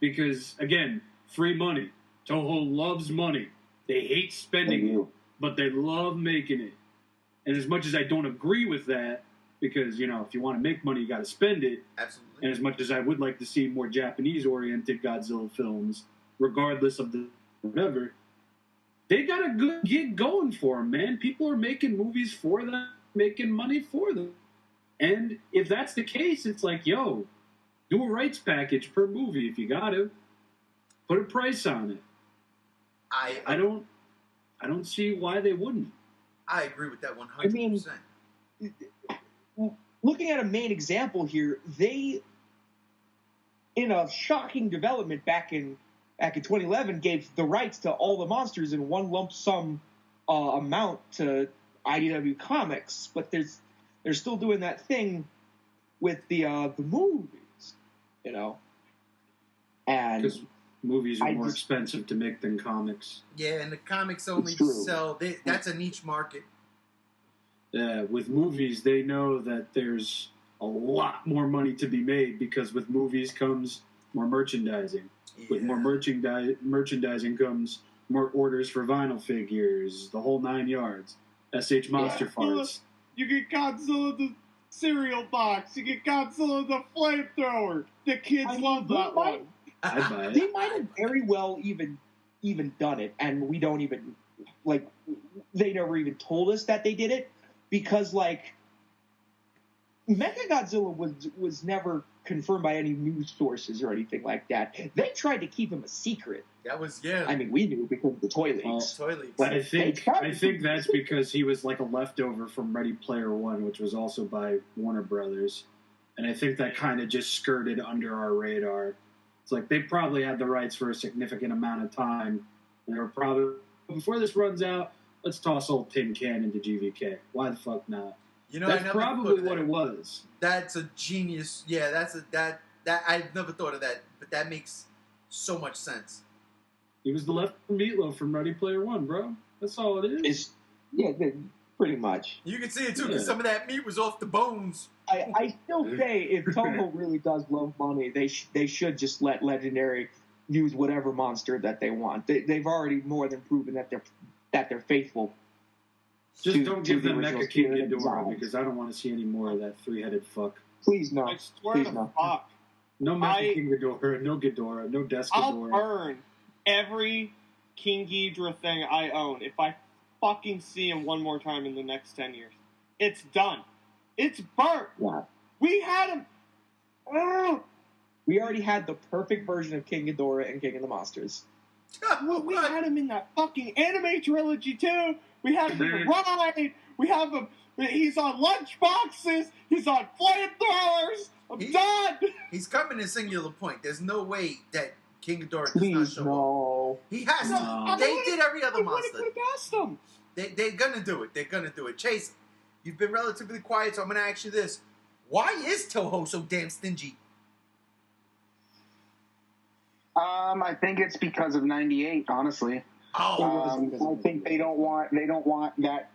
Because, again, free money. Toho loves money. They hate spending it, but they love making it. And as much as I don't agree with that, because, you know, if you want to make money, you got to spend it. Absolutely. And as much as I would like to see more Japanese-oriented Godzilla films, regardless of the whatever, they got a good gig going for them, man. People are making movies for them, making money for them. And if that's the case, it's like, yo, do a rights package per movie if you got to. Put a price on it. I don't see why they wouldn't. I agree with that 100%. I mean, looking at a main example here, they, in a shocking development back in 2011, gave the rights to all the monsters in one lump sum amount to IDW Comics, but they're still doing that thing with the movies, you know, and because movies are more expensive to make than comics. Yeah, and the comics only sell. That's a niche market. Yeah, with movies, they know that there's a lot more money to be made because with movies comes more merchandising. Yeah. With more merchandising comes more orders for vinyl figures, the whole 9 yards. SH Monster Farts. You get Godzilla the cereal box. You get Godzilla the flamethrower. The kids love that one. I'd buy it. They might have very well even done it, and we don't even, like, they never even told us that they did it, because, like, Mechagodzilla was never confirmed by any news sources or anything like that. They tried to keep him a secret. That was, yeah. I mean, we knew because of the toy leaks. But I think that's because he was like a leftover from Ready Player One, which was also by Warner Brothers. And I think that kind of just skirted under our radar. It's like they probably had the rights for a significant amount of time. And they were probably, before this runs out, let's toss old Tin Can into GVK. Why the fuck not? You know, that's probably what it was. That's a genius. Yeah, that I've never thought of that, but that makes so much sense. He was the left meatloaf from Ready Player One, bro. That's all it is. Yeah, pretty much. You can see it too, because some of that meat was off the bones. I still say if Toho really does love money, they should just let Legendary use whatever monster that they want. They've already more than proven that they're faithful. Just don't give them Mecha King Ghidorah, because I don't want to see any more of that three-headed fuck. Please no. I swear to fuck. No Mecha King Ghidorah, no Ghidorah, no Death Ghidorah. I'll burn every King Ghidorah thing I own if I fucking see him one more time in the next 10 years. It's done. It's burnt. Yeah. We had him. We already had the perfect version of King Ghidorah and King of the Monsters. We had him in that fucking anime trilogy too. We had him in the ride. We have him. He's on lunch boxes. He's on flamethrowers. I'm done. He's coming to Singular Point. There's no way that King Ghidorah does not show up. He has to. They did every other monster. I asked them. They're gonna do it. They're gonna do it. Chase, you've been relatively quiet, so I'm gonna ask you this: why is Toho so damn stingy? I think it's because of '98. Honestly, I think they don't want that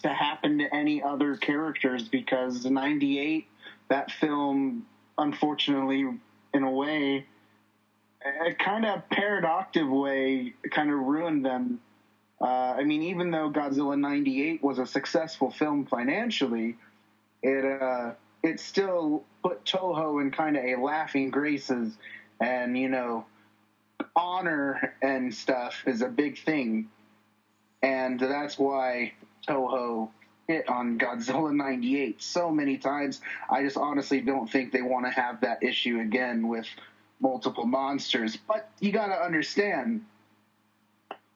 to happen to any other characters, because '98, that film, unfortunately, in a way, a kind of paradoxical way, kind of ruined them. I mean, even though Godzilla '98 was a successful film financially, it still put Toho in kind of a laughing graces, and, you know, honor and stuff is a big thing, and that's why Toho hit on Godzilla '98 so many times. I just honestly don't think they want to have that issue again with multiple monsters. But you got to understand,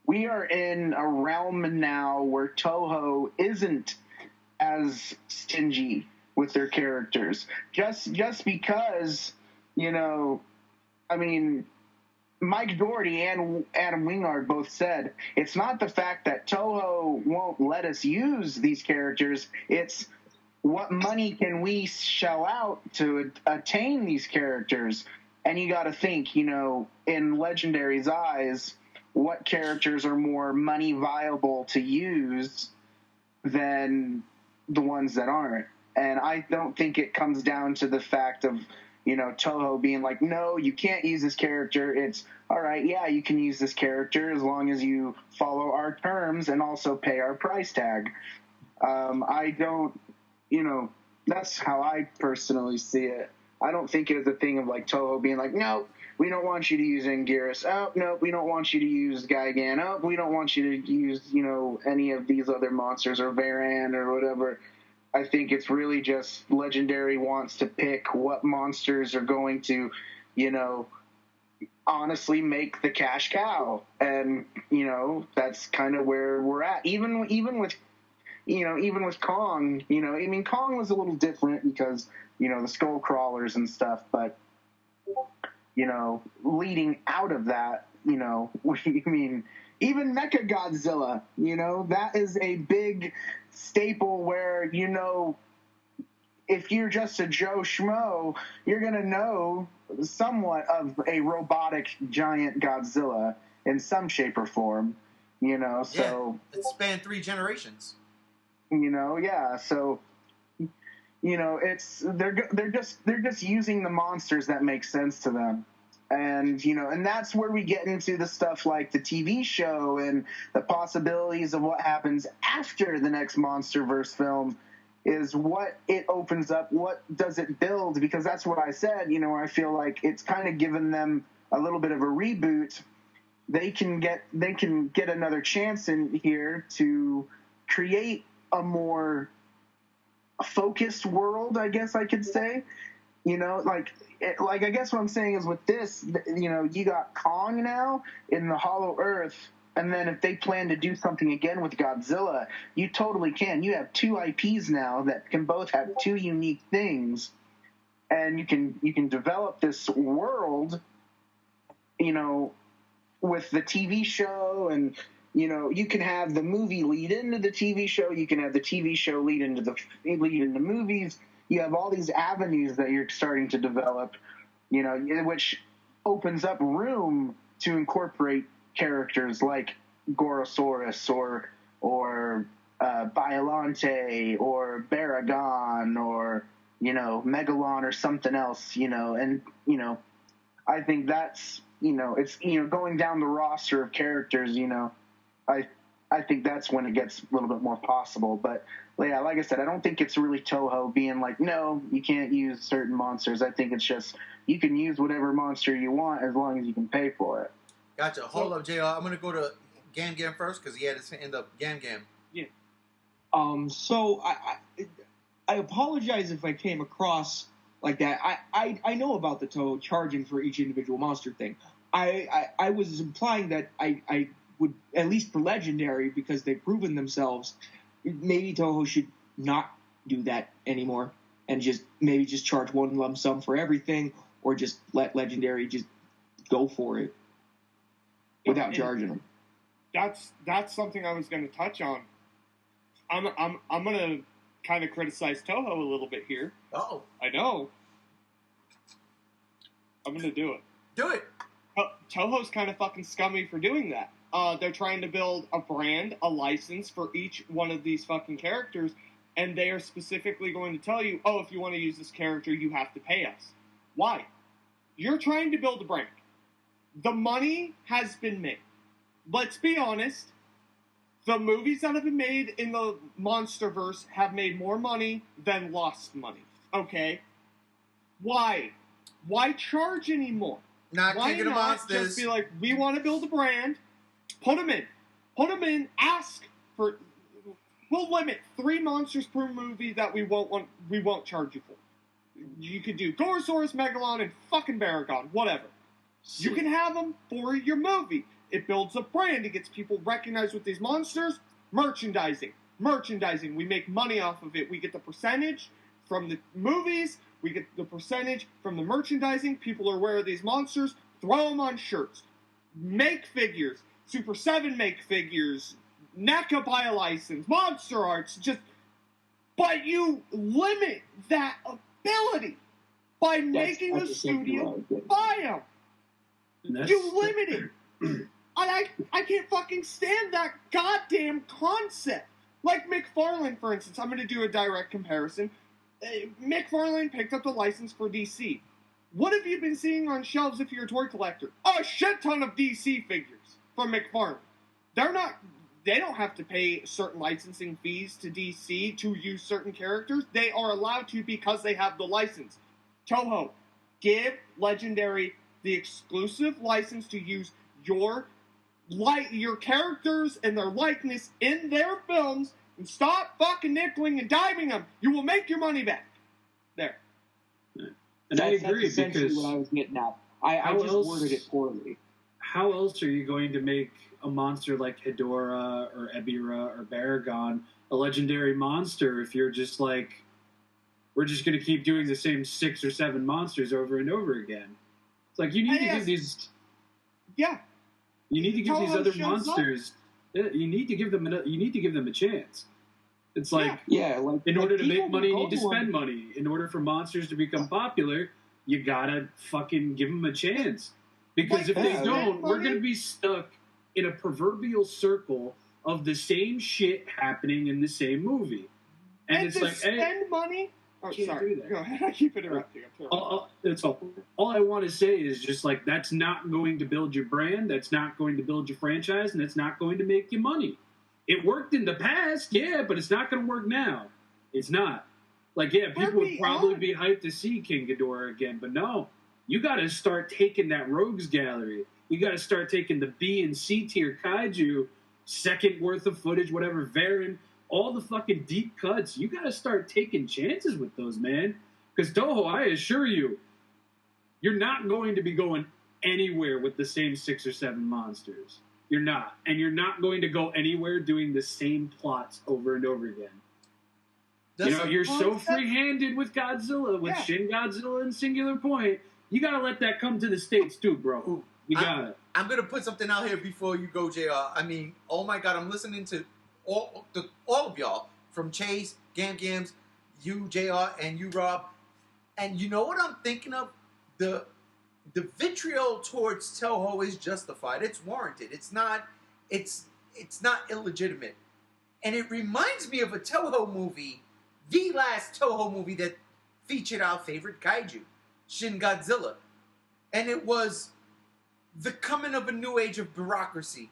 we are in a realm now where Toho isn't as stingy with their characters. Just because, you know, I mean, Mike Doherty and Adam Wingard both said it's not the fact that Toho won't let us use these characters, it's what money can we shell out to attain these characters. And you got to think, you know, in Legendary's eyes, what characters are more money viable to use than the ones that aren't. And I don't think it comes down to the fact of, you know, Toho being like, no, you can't use this character. It's, all right, yeah, you can use this character as long as you follow our terms and also pay our price tag. I don't, you know, that's how I personally see it. I don't think it is a thing of like Toho being like, no, we don't want you to use Anguirus. Oh, no, we don't want you to use Gigan. Oh, we don't want you to use, you know, any of these other monsters or Varan or whatever. I think it's really just Legendary wants to pick what monsters are going to, you know, honestly make the cash cow. And, you know, that's kind of where we're at. Even with Kong, you know, I mean, Kong was a little different because, you know, the skull crawlers and stuff, but, you know, leading out of that, you know, I mean, even Mechagodzilla, you know, that is a big staple where, you know, if you're just a Joe Schmo, you're going to know somewhat of a robotic giant Godzilla in some shape or form, you know, so... Yeah, it spanned 3 generations. You know, yeah, so they're just using the monsters that make sense to them. And, and that's where we get into the stuff like the TV show and the possibilities of what happens after the next MonsterVerse film is what it opens up. What does it build? Because that's what I said, I feel like it's kind of given them a little bit of a reboot. They can get another chance in here to create a more focused world, I guess I could say. I guess what I'm saying is with this, you got Kong now in the Hollow Earth, and then if they plan to do something again with Godzilla, you totally can. You have two IPs now that can both have two unique things, and you can develop this world, with the TV show, and you can have the movie lead into the TV show. You can have the TV show lead into movies. You have all these avenues that you're starting to develop, which opens up room to incorporate characters like Gorosaurus or Biollante or Baragon or, Megalon or something else, and, I think that's, it's, going down the roster of characters, I think that's when it gets a little bit more possible. But, yeah, like I said, I don't think it's really Toho being like, no, you can't use certain monsters. I think it's just you can use whatever monster you want as long as you can pay for it. Gotcha. Hold up, JR. I'm going to go to Gam Gam first because he had his hand up. Gam Gam. Yeah. So I apologize if I came across like that. I know about the Toho charging for each individual monster thing. I was implying that I would, at least for Legendary, because they've proven themselves, maybe Toho should not do that anymore and just charge one lump sum for everything, or just let Legendary just go for it without charging them. That's something I was going to touch on. I'm going to kind of criticize Toho a little bit here. Oh, I know. I'm going to do it. Do it. Toho's kind of fucking scummy for doing that. They're trying to build a brand, a license for each one of these fucking characters, and they are specifically going to tell you, oh, if you want to use this character, you have to pay us. Why? You're trying to build a brand. The money has been made. Let's be honest. The movies that have been made in the MonsterVerse have made more money than lost money. Okay? Why? Why charge anymore? Why King of the Monsters. Just be like, we want to build a brand. Put them in. Ask for. We'll limit 3 monsters per movie that we won't charge you for. You could do Gorosaurus, Megalon, and fucking Baragon, whatever. You can have them for your movie. It builds a brand. It gets people recognized with these monsters. Merchandising. We make money off of it. We get the percentage from the movies. We get the percentage from the merchandising. People are aware of these monsters. Throw them on shirts. Make figures. Super 7 make figures. NECA buy a license. Monster Arts. But you limit that ability by making a studio buy them. You limit it. And I can't fucking stand that goddamn concept. Like McFarlane, for instance. I'm going to do a direct comparison. McFarlane picked up the license for DC. What have you been seeing on shelves if you're a toy collector? A shit ton of DC figures from McFarlane. They don't have to pay certain licensing fees to DC to use certain characters. They are allowed to because they have the license. Toho, give Legendary the exclusive license to use your characters and their likeness in their films, and stop fucking nickeling and diming them. You will make your money back. There. And I agree, that's essentially because what I was getting at. I just worded it poorly. How else are you going to make a monster like Ghidorah or Ebirah or Baragon a legendary monster if you're just like, we're just going to keep doing the same 6 or 7 monsters over and over again? It's like, you need to give these... Yeah. You need to give these other monsters... You need to give them a chance. It's like, in order to make money, you need to spend money. In order for monsters to become popular, you gotta fucking give them a chance. Because if they don't, we're gonna be stuck in a proverbial circle of the same shit happening in the same movie. And it's like, spend money Oh, Can't sorry. do that. Go ahead. I keep interrupting. That's all. All I want to say is just like that's not going to build your brand. That's not going to build your franchise, and it's not going to make you money. It worked in the past, yeah, but it's not going to work now. It's not. Like, yeah, people would probably be hyped to see King Ghidorah again, but no. You got to start taking that rogues gallery. You got to start taking the B and C tier kaiju, second worth of footage, whatever, Varan, all the fucking deep cuts. You got to start taking chances with those, man. Because Toho, I assure you, you're not going to be going anywhere with the same 6 or 7 monsters. You're not. And you're not going to go anywhere doing the same plots over and over again. You're so free-handed with Godzilla, with Shin Godzilla and Singular Point. You got to let that come to the States, too, bro. You got it. I'm going to put something out here before you go, JR. I mean, oh, my God, I'm listening to all of y'all, from Chase, Gams, you, JR, and you, Rob. And you know what I'm thinking of? The vitriol towards Toho is justified. It's warranted. It's not illegitimate. And it reminds me of a Toho movie, the last Toho movie that featured our favorite kaiju, Shin Godzilla. And it was the coming of a new age of bureaucracy.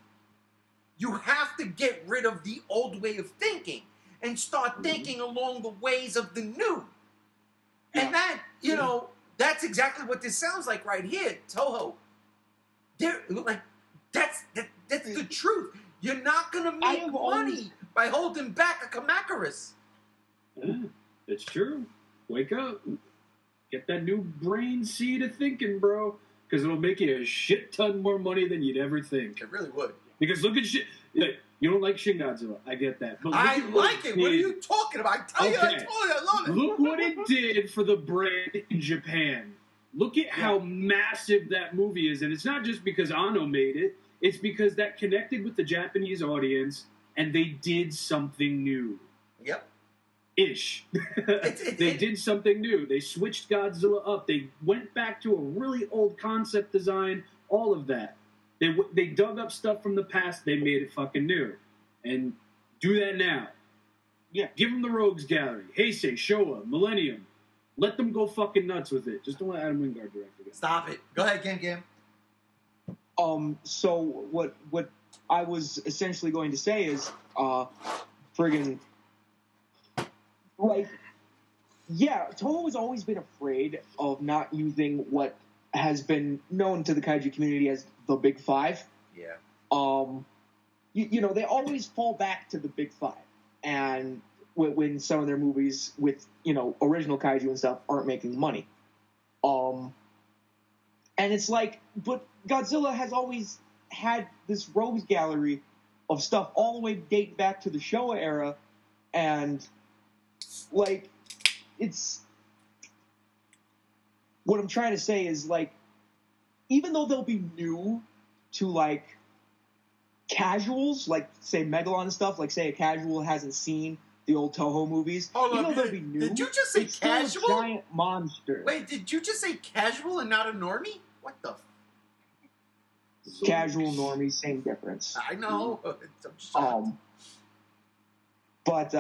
You have to get rid of the old way of thinking and start thinking along the ways of the new. And that, that's exactly what this sounds like right here, Toho. That's the truth. You're not going to make money by holding back a Kamacuras. Yeah, it's true. Wake up. Get that new brain seed of thinking, bro. Because it'll make you a shit ton more money than you'd ever think. It really would. Because look at shit. You don't like Shin Godzilla. I get that. But I like it. What are you talking about? I told you, I love it. Look what it did for the brand in Japan. Look at how massive that movie is. And it's not just because Anno made it. It's because that connected with the Japanese audience and they did something new. Yep. Ish. They did something new. They switched Godzilla up. They went back to a really old concept design. All of that. They dug up stuff from the past. They made it fucking new. And do that now. Yeah. Give them the Rogues Gallery. Heisei, Showa, Millennium. Let them go fucking nuts with it. Just don't let Adam Wingard direct it. Stop it. Go ahead, Gam. So what I was essentially going to say is, friggin', like, yeah, Toho has always been afraid of not using what has been known to the kaiju community as the Big Five. Yeah. They always fall back to the Big Five, and when some of their movies with original kaiju and stuff aren't making money, and it's like, but Godzilla has always had this rogues gallery of stuff all the way dating back to the Showa era, and like, it's what I'm trying to say is, like, even though they'll be new to, like, casuals, like, say, Megalon and stuff, like, say a casual hasn't seen the old Toho movies, even though they'll be new, did you just say it's casual? Still a giant monster. Wait, did you just say casual and not a normie? What the? Casual, normie, same difference. I know. I'm shocked. But,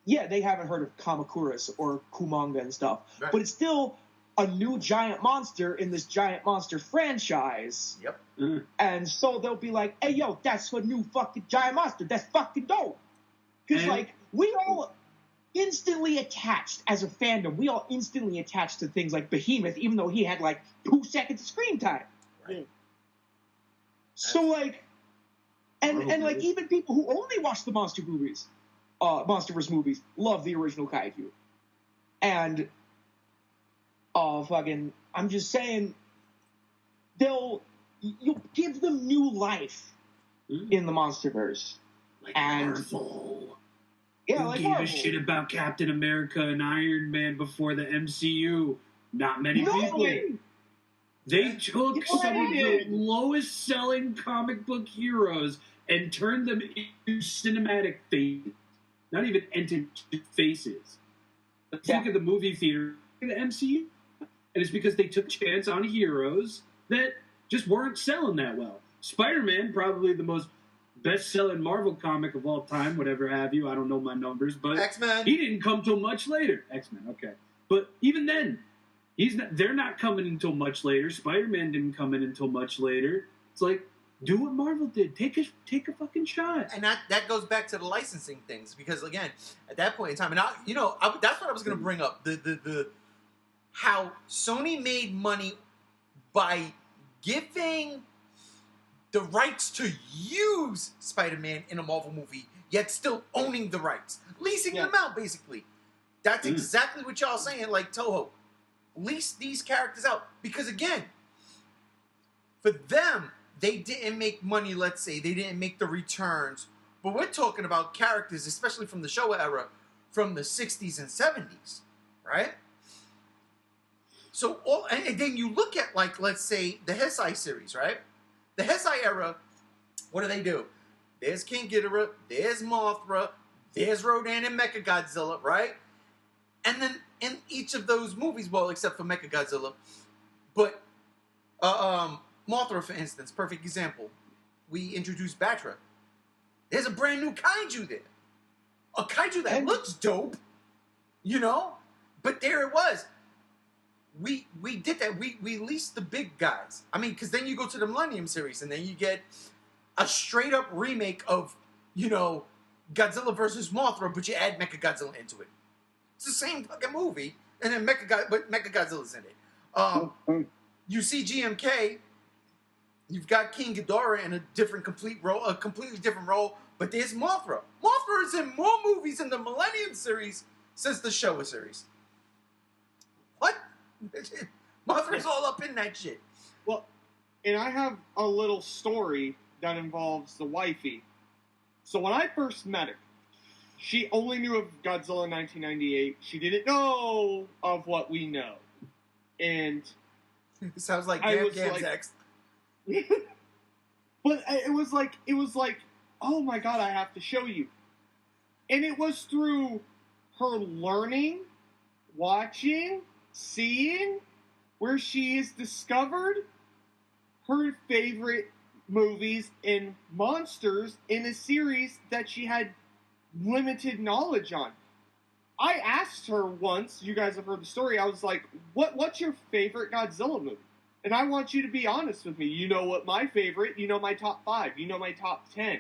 they haven't heard of Kamacuras or Kumanga and stuff. Right. But it's still a new giant monster in this giant monster franchise. Yep. Mm. And so they'll be like, hey, yo, that's a new fucking giant monster. That's fucking dope. Because, like, we all instantly attached as a fandom. We all instantly attached to things like Behemoth, even though he had, like, 2 seconds of screen time. Right. So, like, and like, even people who only watch the monster movies, MonsterVerse movies, love the original kaiju. And, I'm just saying, you'll give them new life in the MonsterVerse. Like and Marvel. Yeah, Who like gave Marvel. a shit about Captain America and Iron Man before the MCU? Not many people. They took some of the lowest selling comic book heroes and turned them into cinematic faces. Not even entertainment faces. Think of the movie theater in the MCU. And it's because they took a chance on heroes that just weren't selling that well. Spider-Man, probably the most best-selling Marvel comic of all time, whatever have you. I don't know my numbers, but X-Men. he didn't come till much later. X-Men, okay. But even then, they're not coming until much later. Spider-Man didn't come in until much later. It's like, do what Marvel did. Take a fucking shot. And that goes back to the licensing things, because again, at that point in time, and that's what I was going to bring up, the how Sony made money by giving the rights to use Spider-Man in a Marvel movie, yet still owning the rights, leasing them out basically. That's exactly what y'all saying. Like, Toho, lease these characters out, because again, for them, they didn't make money. Let's say they didn't make the returns, but we're talking about characters, especially from the Showa era, from the 60s and 70s, right? So and then you look at, like, let's say the Heisei series, right? The Heisei era, what do? There's King Ghidorah, there's Mothra, there's Rodan and Mechagodzilla, right? And then in each of those movies, well, except for Mechagodzilla, but Mothra, for instance, perfect example. We introduced Batra. There's a brand new kaiju there. A kaiju that looks dope, but there it was. We did that. We leased the big guys. I mean, because then you go to the Millennium series, and then you get a straight up remake of, Godzilla versus Mothra, but you add Mechagodzilla into it. It's the same fucking movie, and then Mechagodzilla's in it. You see GMK. You've got King Ghidorah in a completely different role, but there's Mothra. Mothra is in more movies in the Millennium series since the Showa series. What? Mothra's all up in that shit. Well, and I have a little story that involves the wifey. So when I first met her, she only knew of Godzilla 1998. She didn't know of what we know. And it sounds like Gam's ex. But it was like, oh my god, I have to show you. And it was through her learning, watching, seeing, where she has discovered her favorite movies and monsters in a series that she had limited knowledge on. I asked her once, you guys have heard the story, I was like, what's your favorite Godzilla movie? And I want you to be honest with me. You know what my favorite, you know my top 5, you know my top 10.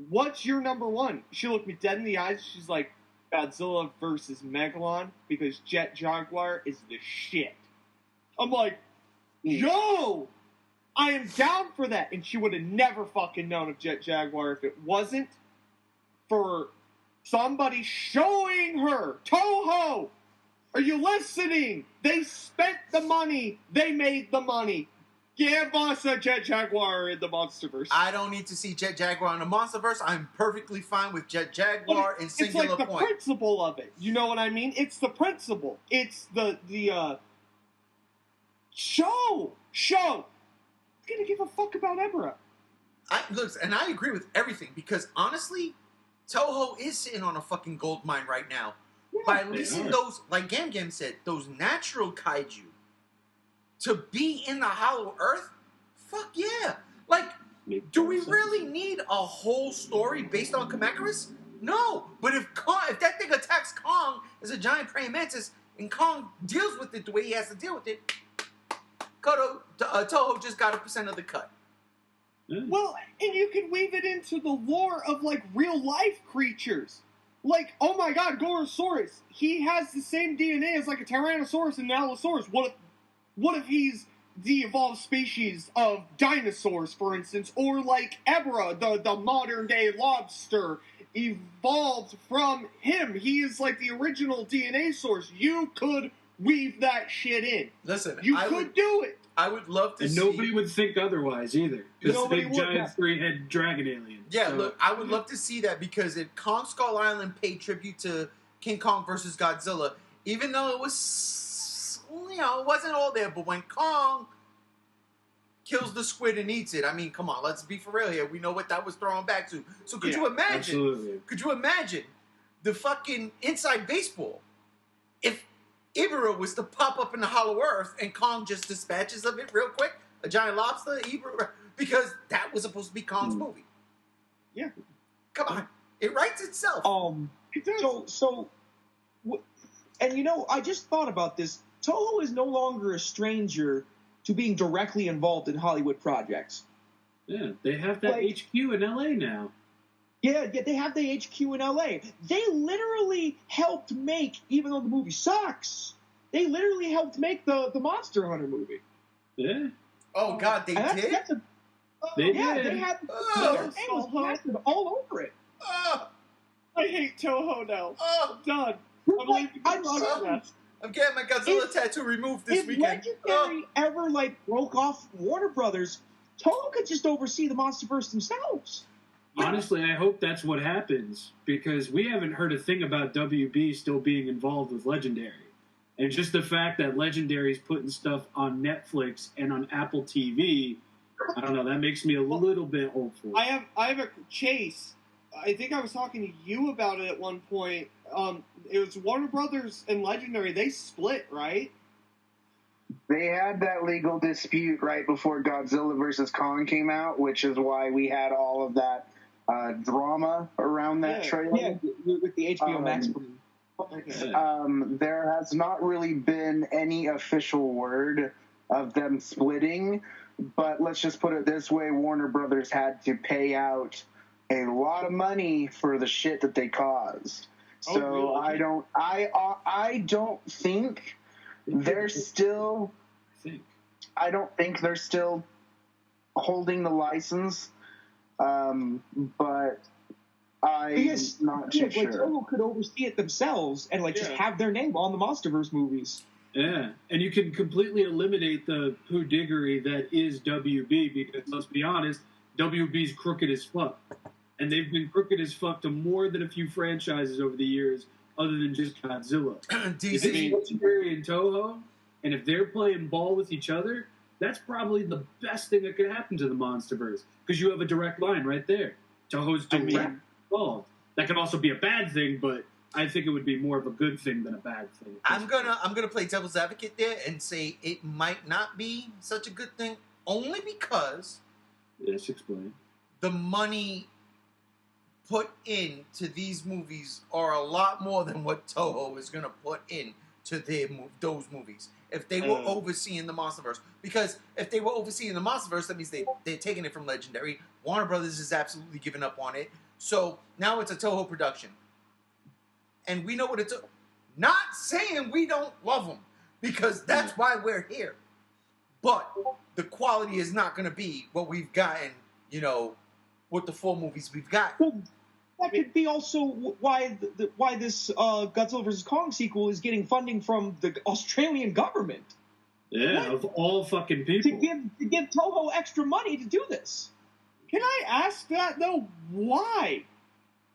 What's your number 1? She looked me dead in the eyes, she's like, Godzilla versus Megalon, because Jet Jaguar is the shit. I'm like, yo! I am down for that. And she would have never fucking known of Jet Jaguar if it wasn't for somebody showing her. Toho! Are you listening? They spent the money. They made the money. Give us a Jet Jaguar in the Monsterverse. I don't need to see Jet Jaguar in the Monsterverse. I'm perfectly fine with Jet Jaguar in singular point. It's like the principle of it. You know what I mean? It's the principle. It's the show. I'm gonna give a fuck about Ebra. And I agree with everything, because honestly, Toho is sitting on a fucking gold mine right now. Yeah, by leasing those, like Gam said, those natural kaiju to be in the Hollow Earth. Fuck yeah! Like, do we really need a whole story based on Kamacuras? No. But if that thing attacks Kong as a giant praying mantis, and Kong deals with it the way he has to deal with it, Toho just got 1% of the cut. Well, and you can weave it into the lore of, like, real-life creatures. Like, oh my god, Gorosaurus, he has the same DNA as, like, a Tyrannosaurus and an Allosaurus. What if he's the evolved species of dinosaurs, for instance? Or, like, Ebra, the modern-day lobster, evolved from him. He is, like, the original DNA source. You could weave that shit in. Listen, you could do it. I would love to see... And nobody would think otherwise, either. Because the big, giant, three-head dragon alien. Yeah, look, I would love to see that, because if Kong Skull Island paid tribute to King Kong versus Godzilla, even though it was, it wasn't all there, but when Kong kills the squid and eats it, I mean, come on, let's be for real here. We know what that was thrown back to. So could you imagine? Absolutely. Could you imagine the fucking inside baseball if Ibera was to pop up in the Hollow Earth and Kong just dispatches of it real quick? A giant lobster, Ibera, because that was supposed to be Kong's movie. Yeah. Come on. It writes itself. It does. And I just thought about this. Toho is no longer a stranger to being directly involved in Hollywood projects. Yeah, they have that HQ in LA now. Yeah, they have the HQ in LA. They literally helped make, even though the movie sucks, they literally helped make the Monster Hunter movie. Yeah. Oh, God, they did? They did. They had it all over it. I hate Toho now. I'm done. I'm getting my Godzilla tattoo removed this weekend. If Legendary ever broke off Warner Brothers, Toho could just oversee the MonsterVerse themselves. Honestly, I hope that's what happens, because we haven't heard a thing about WB still being involved with Legendary. And just the fact that Legendary's putting stuff on Netflix and on Apple TV, I don't know, that makes me a little bit hopeful. I have a Chase. I think I was talking to you about it at one point. It was Warner Brothers and Legendary. They split, right? They had that legal dispute right before Godzilla vs. Kong came out, which is why we had all of that drama around that trailer. Yeah, with the HBO Max. There has not really been any official word of them splitting, but let's just put it this way: Warner Brothers had to pay out a lot of money for the shit that they caused. So really? I don't think they're still. I don't think they're still holding the license, but I'm not too sure. Toho could oversee it themselves and just have their name on the MonsterVerse movies. Yeah, and you can completely eliminate the poodiggery that is WB, because let's be honest, WB's crooked as fuck. And they've been crooked as fuck to more than a few franchises over the years, other than just Godzilla. If it's Legendary and Toho, and if they're playing ball with each other, that's probably the best thing that could happen to the MonsterVerse, because you have a direct line right there. Toho's direct involved. That could also be a bad thing, but I think it would be more of a good thing than a bad thing. I'm gonna play devil's advocate there and say it might not be such a good thing, only because explain. The money put into these movies are a lot more than what Toho is gonna put into those movies. If they were overseeing the MonsterVerse, because if they were overseeing the MonsterVerse, that means they're taking it from Legendary. Warner Brothers is absolutely giving up on it, so now it's a Toho production. And we know what it's. Not saying we don't love them, because that's why we're here. But the quality is not going to be what we've gotten, with the 4 movies we've got. Well, that could be also why this Godzilla vs. Kong sequel is getting funding from the Australian government. Yeah, of all fucking people. To give Toho extra money to do this. Can I ask that, though? Why?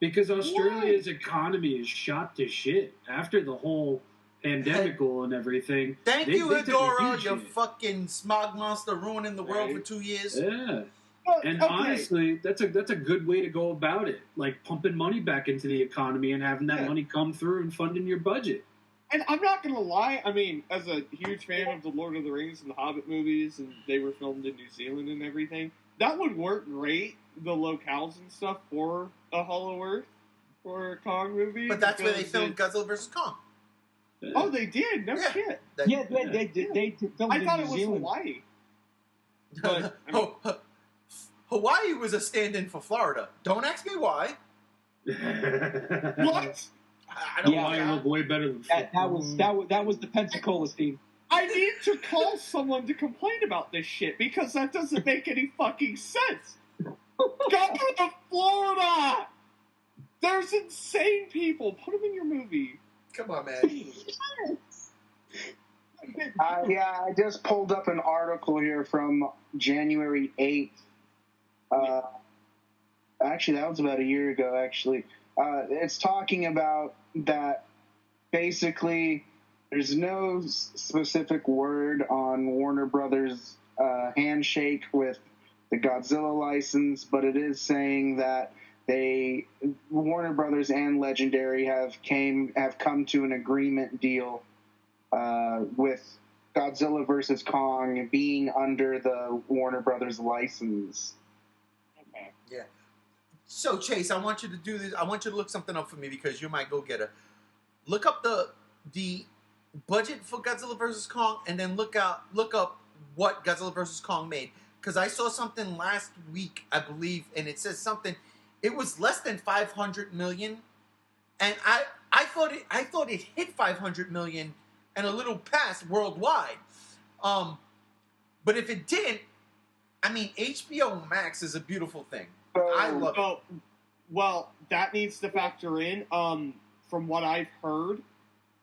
Because Australia's economy is shot to shit after the whole pandemical and everything. Thank you, Ghidorah, you fucking smog monster ruining the world for 2 years. Yeah. And honestly, that's a good way to go about it. Pumping money back into the economy and having that money come through and funding your budget. And I'm not going to lie, as a huge fan of the Lord of the Rings and the Hobbit movies, and they were filmed in New Zealand and everything, that would work great, the locales and stuff, for a Hollow Earth or a Kong movie. But that's where they filmed Godzilla vs. Kong. Oh, they did? No shit. They did. They filmed I thought in it New was Zealand. Hawaii. But Hawaii was a stand-in for Florida. Don't ask me why. What? I don't Hawaii looked way better than that was the Pensacola scene. I need to call someone to complain about this shit, because that doesn't make any fucking sense. Go to Florida! There's insane people. Put them in your movie. Come on, man. I just pulled up an article here from January 8th. Actually, that was about a year ago, actually. It's talking about that basically there's no specific word on Warner Brothers' handshake with the Godzilla license, but it is saying that Warner Brothers and Legendary have come to an agreement deal with Godzilla vs. Kong being under the Warner Brothers license. Yeah. So Chase, I want you to do this. I want you to look something up for me because you're my go-getter. Look up the budget for Godzilla vs Kong, and then look up what Godzilla vs Kong made. Because I saw something last week, I believe, and it says something. It was less than 500 million, and I thought it hit 500 million and a little past worldwide. But if it didn't, I mean, HBO Max is a beautiful thing. I love it. Well, that needs to factor in. From what I've heard,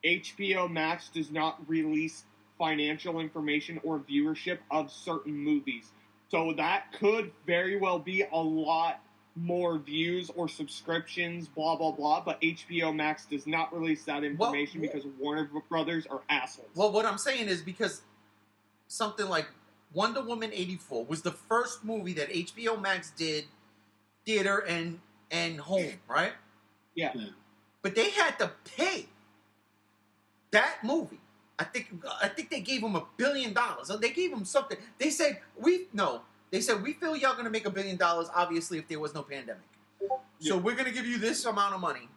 HBO Max does not release financial information or viewership of certain movies. So that could very well be a lot more views or subscriptions, blah, blah, blah. But HBO Max does not release that information because Warner Brothers are assholes. Well, what I'm saying is because something like Wonder Woman 84 was the first movie that HBO Max did theater and home, right? Yeah. But they had to pay that movie. I think they gave them $1 billion. They gave them something. They said we feel y'all gonna make $1 billion. Obviously, if there was no pandemic, so we're gonna give you this amount of money,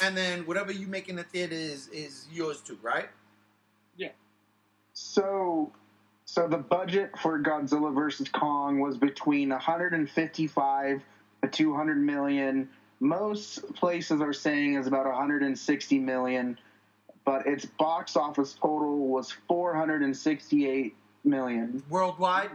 and then whatever you make in the theater is yours too, right? Yeah. So the budget for Godzilla vs Kong was between 155 to 200 million. Most places are saying it's about 160 million. But its box office total was 468 million. Worldwide?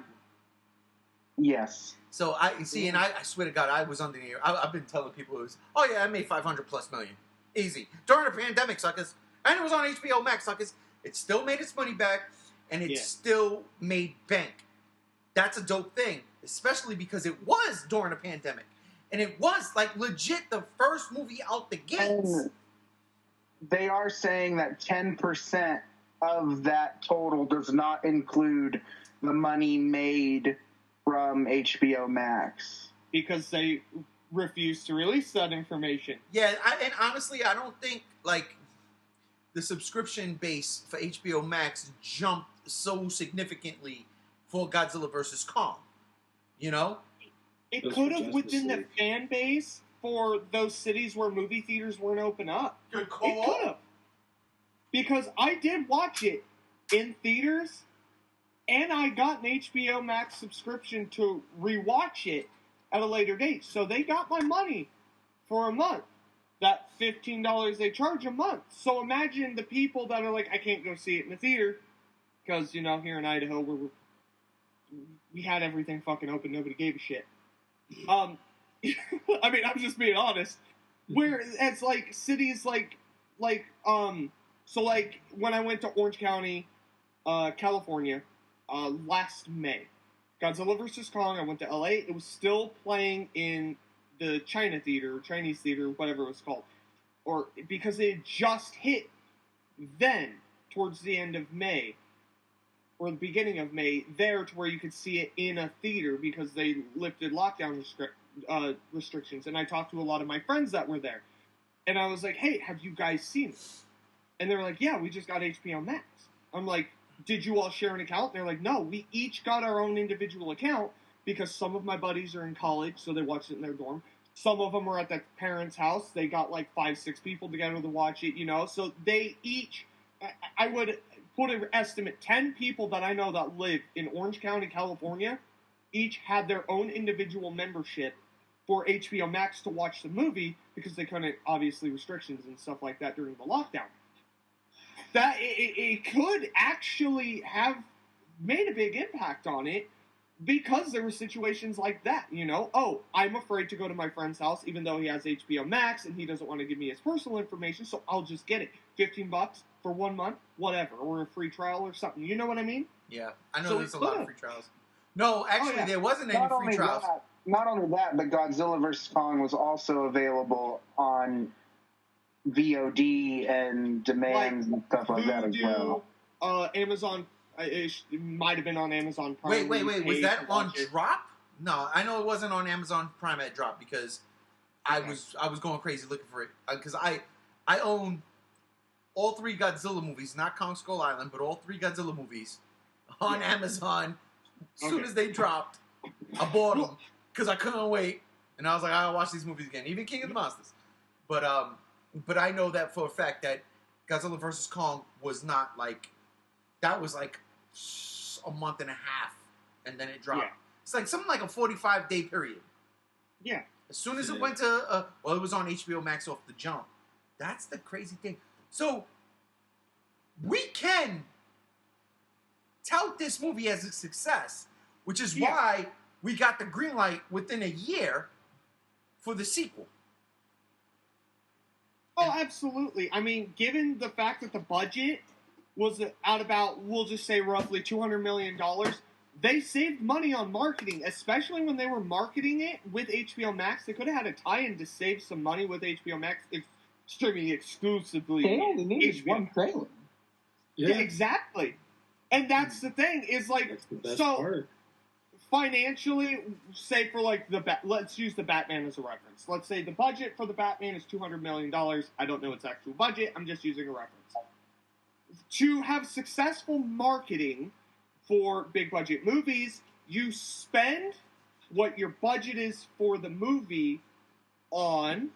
Yes. So I see, and I swear to God, I was under the air. I've been telling people, I made 500 plus million. Easy. During the pandemic, suckers. And it was on HBO Max, suckers. It still made its money back, and it still made bank. That's a dope thing, especially because it was during the pandemic. And it was, like, legit the first movie out the gates. They are saying that 10% of that total does not include the money made from HBO Max. Because they refuse to release that information. Yeah, and honestly, I don't think, like, the subscription base for HBO Max jumped so significantly for Godzilla vs. Kong. You know? It could have within the fan base for those cities where movie theaters weren't open up. Good call. It could have. Because I did watch it in theaters, and I got an HBO Max subscription to rewatch it at a later date. So they got my money for a month. That $15 they charge a month. So imagine the people that are like, I can't go see it in the theater because, here in Idaho, we had everything fucking open. Nobody gave a shit. I mean, I'm just being honest. Where it's like cities so like when I went to Orange County, California, last May, Godzilla vs. Kong, I went to LA. It was still playing in the China theater, or Chinese theater, whatever it was called, or because it had just hit then towards the end of May. Or the beginning of May, there to where you could see it in a theater because they lifted lockdown restrictions. And I talked to a lot of my friends that were there. And I was like, hey, have you guys seen it? And they were like, yeah, we just got HBO Max. I'm like, did you all share an account? And they're like, no, we each got our own individual account because some of my buddies are in college, so they watched it in their dorm. Some of them were at their parents' house. They got like 5-6 people together to watch it, So they each, I would put an estimate, 10 people that I know that live in Orange County, California, each had their own individual membership for HBO Max to watch the movie because they couldn't, obviously, restrictions and stuff like that during the lockdown. That it could actually have made a big impact on it because there were situations like that, Oh, I'm afraid to go to my friend's house even though he has HBO Max and he doesn't want to give me his personal information, so I'll just get it. $15 for 1 month, whatever, or a free trial or something. You know what I mean? Yeah, I know there's a lot of free trials. No, actually, there wasn't any free trials. Not only that, but Godzilla vs. Kong was also available on VOD and demands and stuff like that as well. Amazon, it might have been on Amazon Prime. Wait, was that on drop? No, I know it wasn't on Amazon Prime at drop because I was going crazy looking for it because I own all 3 Godzilla movies, not Kong Skull Island, but all 3 Godzilla movies on Amazon. As soon as they dropped, I bought them because I couldn't wait. And I was like, I'll watch these movies again, even King of the Monsters. But I know that for a fact that Godzilla vs Kong was not like, that was like a month and a half, and then it dropped. Yeah. It's like something like a 45-day period. Yeah. As soon as it went to, it was on HBO Max off the jump. That's the crazy thing. So, we can tout this movie as a success, which is why we got the green light within a year for the sequel. Oh, absolutely. I mean, given the fact that the budget was out about, we'll just say roughly $200 million, they saved money on marketing, especially when they were marketing it with HBO Max. They could have had a tie-in to save some money with HBO Max, streaming exclusively. They only needed HBO. one trailer. Yeah, exactly. And that's the thing, is like, That's the best so part. financially, say for like let's use the Batman as a reference. Let's say the budget for the Batman is $200 million. I don't know its actual budget. I'm just using a reference. To have successful marketing for big budget movies, you spend what your budget is for the movie on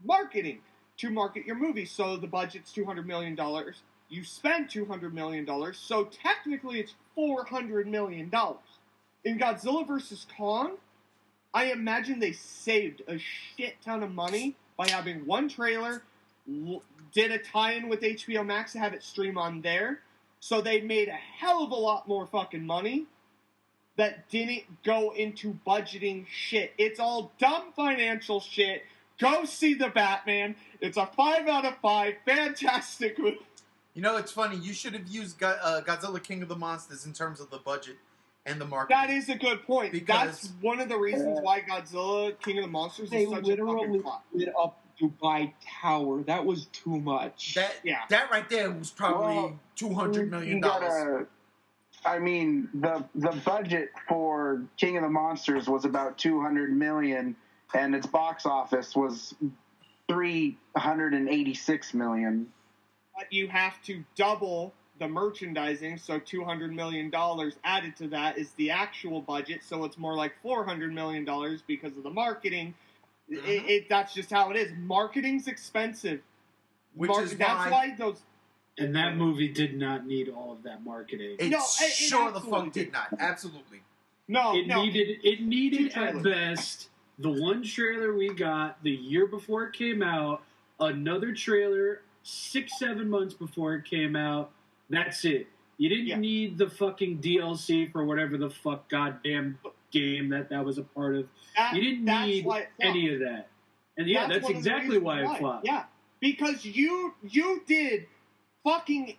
marketing to market your movie. So the budget's $200 million. You spend $200 million. So technically it's $400 million. In Godzilla vs. Kong, I imagine they saved a shit ton of money by having one trailer, did a tie-in with HBO Max to have it stream on there. So they made a hell of a lot more fucking money that didn't go into budgeting shit. It's all dumb financial shit. Go see the Batman. It's a 5 out of 5. Fantastic movie. You know, it's funny. You should have used Godzilla King of the Monsters in terms of the budget and the marketing. That is a good point. That's one of the reasons why Godzilla King of the Monsters is such a fucking flop. Lit up Dubai Tower. That was too much. That right there was probably $200 million. I mean, the budget for King of the Monsters was about $200 million, and its box office was $386 million. But you have to double the merchandising, so $200 million added to that is the actual budget, so it's more like $400 million because of the marketing. That's just how it is. Marketing's expensive. That's why those... And that movie did not need all of that marketing. It sure the fuck did not. Absolutely. It needed at best the one trailer we got the year before it came out, another trailer 6-7 months before it came out. That's it. You didn't need the fucking DLC for whatever the fuck goddamn game that was a part of. You didn't need any of that. And that's exactly why it flopped. Yeah, because you did fucking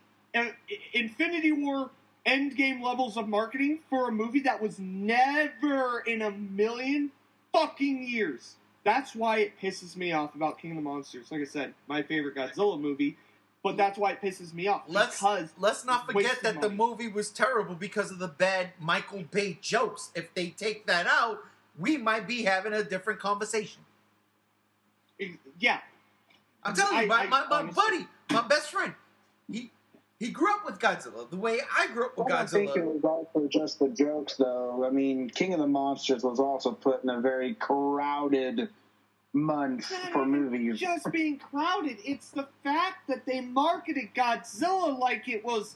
Infinity War Endgame levels of marketing for a movie that was never in a million fucking years. That's why it pisses me off about King of the Monsters. Like I said, my favorite Godzilla movie. But that's why it pisses me off. Let's not forget that the movie was terrible because of the bad Michael Bay jokes. If they take that out, we might be having a different conversation. Yeah. I'm telling you, my buddy, my best friend, he grew up with Godzilla the way I grew up with Godzilla. I don't think it was also just the jokes, though. I mean, King of the Monsters was also put in a very crowded month for movies. Just being crowded. It's the fact that they marketed Godzilla like it was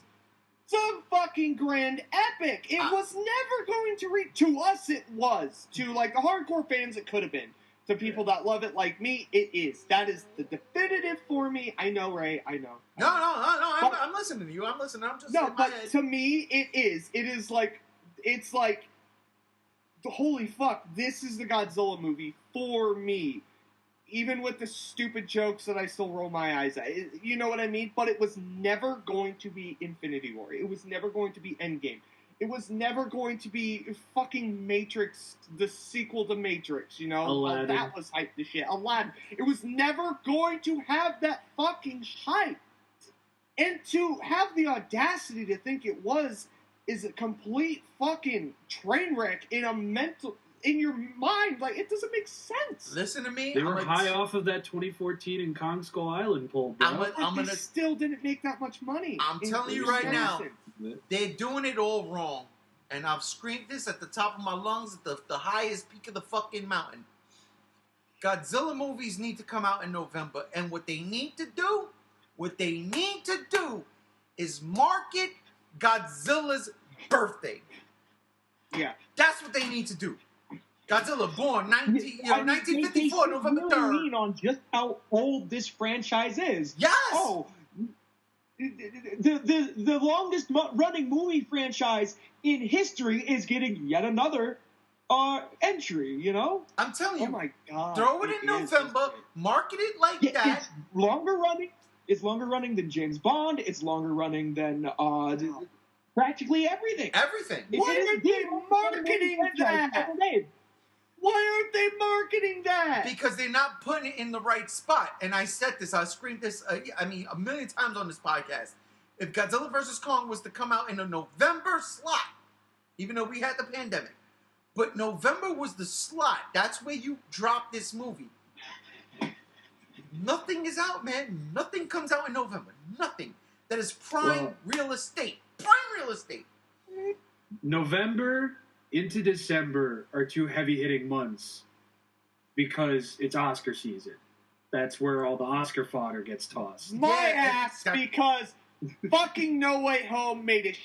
some fucking grand epic. It was never going to reach... To us, it was. To, like, the hardcore fans, it could have been. To people that love it like me, it is. That is the definitive for me. I know, Ray. I know. No. I'm listening to you. I'm listening. I'm just... No, but to me, it is. It is like... It's like... Holy fuck, this is the Godzilla movie for me. Even with the stupid jokes that I still roll my eyes at. You know what I mean? But it was never going to be Infinity War. It was never going to be Endgame. It was never going to be fucking Matrix, the sequel to Matrix, you know? Aladdin. That was hype as shit. Aladdin. It was never going to have that fucking hype. And to have the audacity to think it was is a complete fucking train wreck in your mind. Like, it doesn't make sense. Listen to me. They were high off of that 2014 in Kong Skull Island poll, bro. They still didn't make that much money. I'm telling you right now, they're doing it all wrong. And I've screamed this at the top of my lungs at the highest peak of the fucking mountain. Godzilla movies need to come out in November, and what they need to do is market Godzilla's birthday. Yeah. That's what they need to do. Godzilla born 1954, November 3rd. Really lean on just how old this franchise is. Yes. Oh, the longest running movie franchise in history is getting yet another entry. You know. I'm telling you. Oh my god. Throw it in November. Market it like that. It's longer running. It's longer running than James Bond. It's longer running than practically everything. Everything. Why aren't they marketing that? Why aren't they marketing that? Because they're not putting it in the right spot. And I said this, I screamed this, a million times on this podcast. If Godzilla vs. Kong was to come out in a November slot, even though we had the pandemic, but November was the slot. That's where you drop this movie. Nothing is out, man. Nothing comes out in November. Nothing. That is prime real estate. Prime real estate. November into December are two heavy-hitting months because it's Oscar season. That's where all the Oscar fodder gets tossed. My ass, because fucking No Way Home made a...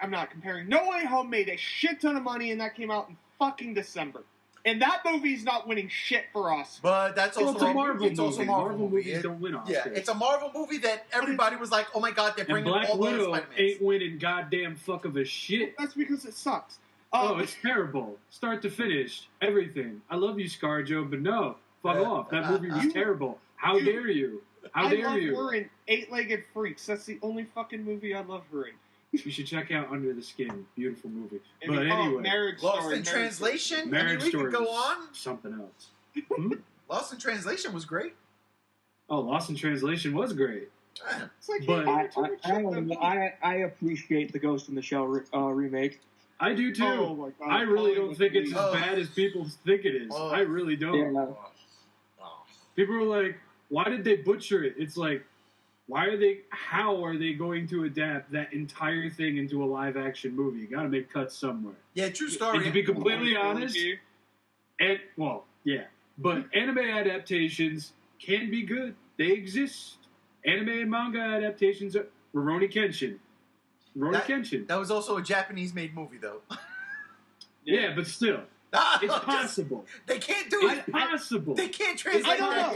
I'm not comparing. No Way Home made a shit ton of money, and that came out in fucking December. And that movie's not winning shit for us. But that's also a Marvel movie. It's also a Marvel movie. Movies don't win Oscars. Yeah, it's a Marvel movie that everybody was like, oh my god, they're bringing Black all the Widow Spider-Mans. ain't winning goddamn fuck of a shit. That's because it sucks. It's terrible. Start to finish. Everything. I love you, ScarJo, but no. Fuck off. That movie was terrible. How dare you? How dare you? I love her in Eight-Legged Freaks. That's the only fucking movie I love her in. You should check out Under the Skin. Beautiful movie. But anyway. Marriage Lost Story. in Translation? Marriage we Story could go was on. Something else. Lost in Translation was great. Oh, Lost in Translation was great. It's like, But I appreciate the Ghost in the Shell remake. I do too. Oh my God. I really don't think it's as bad as people think it is. I really don't. Yeah. People are like, why did they butcher it? It's like, how are they going to adapt that entire thing into a live action movie? You gotta make cuts somewhere. Yeah, true story. And to be completely honest, but anime adaptations can be good. They exist. Anime and manga adaptations are Rurouni Kenshin. That was also a Japanese-made movie, though. Yeah, but still. It's possible. They can't do it. It's possible. They can't translate that.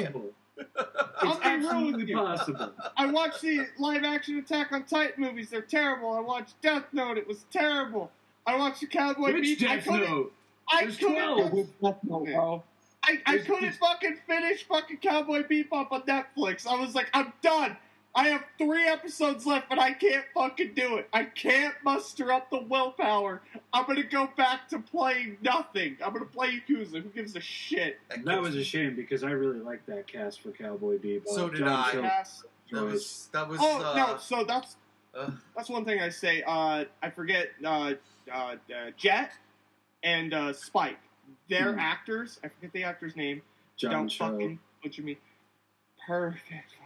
It's absolutely possible. I watched the live-action Attack on Titan movies. They're terrible. I watched Death Note. It was terrible. I watched the Cowboy Which Bebop. Death Note? There's 12. I couldn't fucking finish fucking Cowboy Bebop on Netflix. I was like, I'm done. I have 3 episodes left, but I can't fucking do it. I can't muster up the willpower. I'm going to go back to playing nothing. I'm going to play Yakuza. Who gives a shit? That was a shame because I really liked that cast for Cowboy Bebop. So did I. That was. No. So that's one thing I say. I forget Jet and Spike. They're actors. I forget the actor's name. Don't fucking butcher me.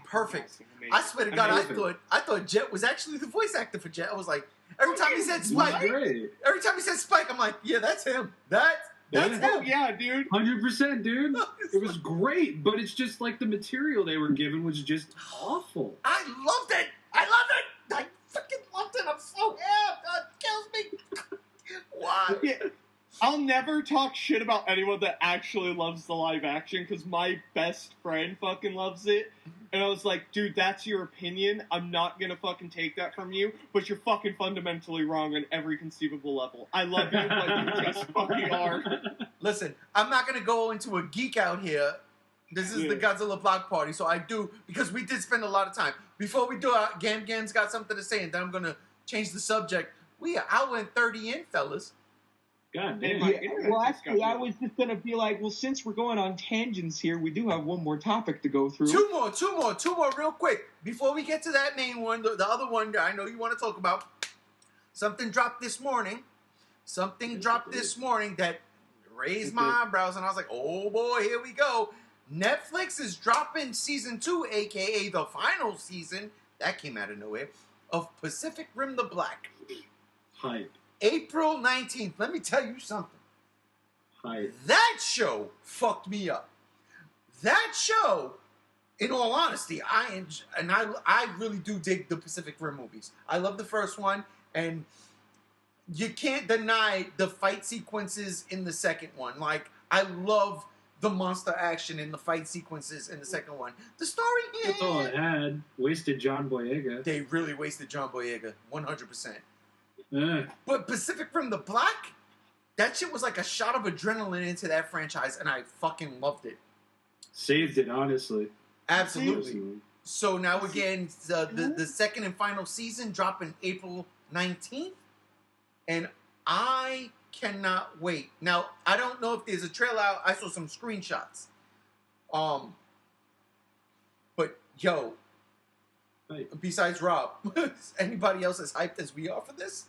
Perfect. I swear to God, I thought Jet was actually the voice actor for Jet. I was like, every time he said Spike, I'm like, yeah, that's him. That's him. Oh yeah, dude. 100%, dude. It was great, but it's just like the material they were given was just awful. I loved it. I fucking loved it. I'm so amped. God kills me. Why? Yeah. I'll never talk shit about anyone that actually loves the live action because my best friend fucking loves it. And I was like, dude, that's your opinion. I'm not gonna fucking take that from you, but you're fucking fundamentally wrong on every conceivable level. I love you, but you just fucking are. Listen, I'm not gonna go into a geek out here. This is the Godzilla Block Party, so I do, because we did spend a lot of time. Before we do our Gam's got something to say, and then I'm gonna change the subject. We are hour and 30 in, fellas. God damn. Well, actually, I was just going to be like, well, since we're going on tangents here, we do have one more topic to go through. Two more real quick. Before we get to that main one, the other one that I know you want to talk about, something dropped this morning that raised my eyebrows, and I was like, oh boy, here we go. Netflix is dropping season 2, a.k.a. the final season, that came out of nowhere, of Pacific Rim the Black. Hype. April 19th. Let me tell you something. Hype. That show fucked me up. that show, in all honesty, I really do dig the Pacific Rim movies. I love the first one, and you can't deny the fight sequences in the second one. Like, I love the monster action in the fight sequences in the second one. The story, That's all it had. Wasted John Boyega. they really wasted John Boyega, 100%. Yeah. But Pacific Rim the Black, that shit was like a shot of adrenaline into that franchise, and I fucking loved it. Saved it, honestly. Absolutely. So now we're getting the second and final season dropping April 19th, and I cannot wait. Now, I don't know if there's a trailer out. I saw some screenshots. But yo, Right. besides Rob, anybody else as hyped as we are for this?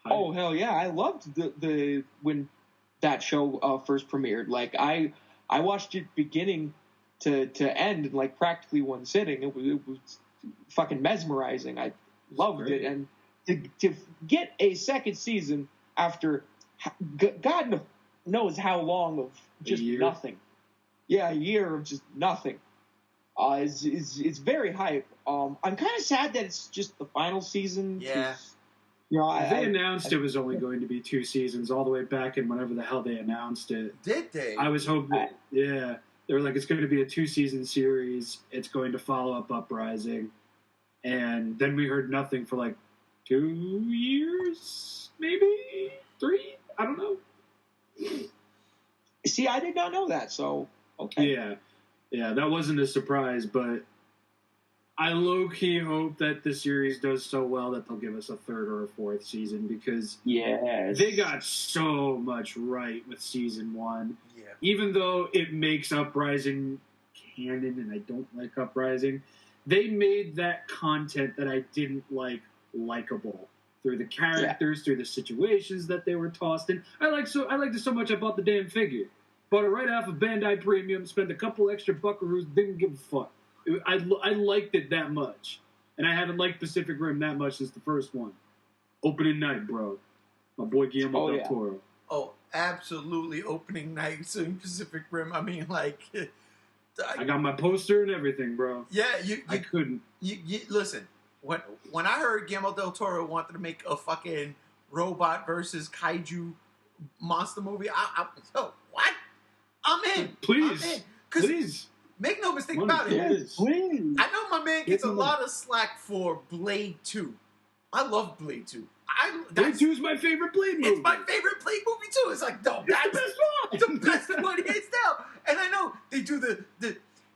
Oh hell yeah! I loved the when that show first premiered. Like I watched it beginning to end in like practically one sitting. It was fucking mesmerizing. I loved Great. it, and to get a second season after God knows how long of just nothing. Yeah, a year of just nothing. Is very hype. I'm kind of sad that it's just the final season. Yeah. You know, They announced it was only going to be 2 seasons all the way back in whenever the hell they announced it. Did they? I was hoping, yeah. They were like, it's going to be a 2-season series. It's going to follow up Uprising. And then we heard nothing for like 2 years, maybe 3. I don't know. See, I did not know that. So okay. Yeah, that wasn't a surprise, but I low-key hope that the series does so well that they'll give us a 3rd or a 4th season, because they got so much right with season 1. Yeah. Even though it makes Uprising canon, and I don't like Uprising, they made that content that I didn't like likable through the characters, through the situations that they were tossed in. I liked it so much I bought the damn figure. Bought it right off of Bandai Premium, spent a couple extra buckaroos, didn't give a fuck. I liked it that much. And I haven't liked Pacific Rim that much since the first one. Opening night, bro. My boy Guillermo del Toro. Oh, absolutely. Opening night in Pacific Rim. I mean, like... I got my poster and everything, bro. Yeah, I couldn't. You listen, when I heard Guillermo del Toro wanted to make a fucking robot versus kaiju monster movie, what? I'm in. Please. I'm in. Please. Make no mistake about it. Please. I know my man gets a lot of slack for Blade 2. I love Blade 2. Blade 2 is my favorite Blade movie. It's my favorite Blade movie too. It's like, no, that's the best one. the best one hands down. And I know they do the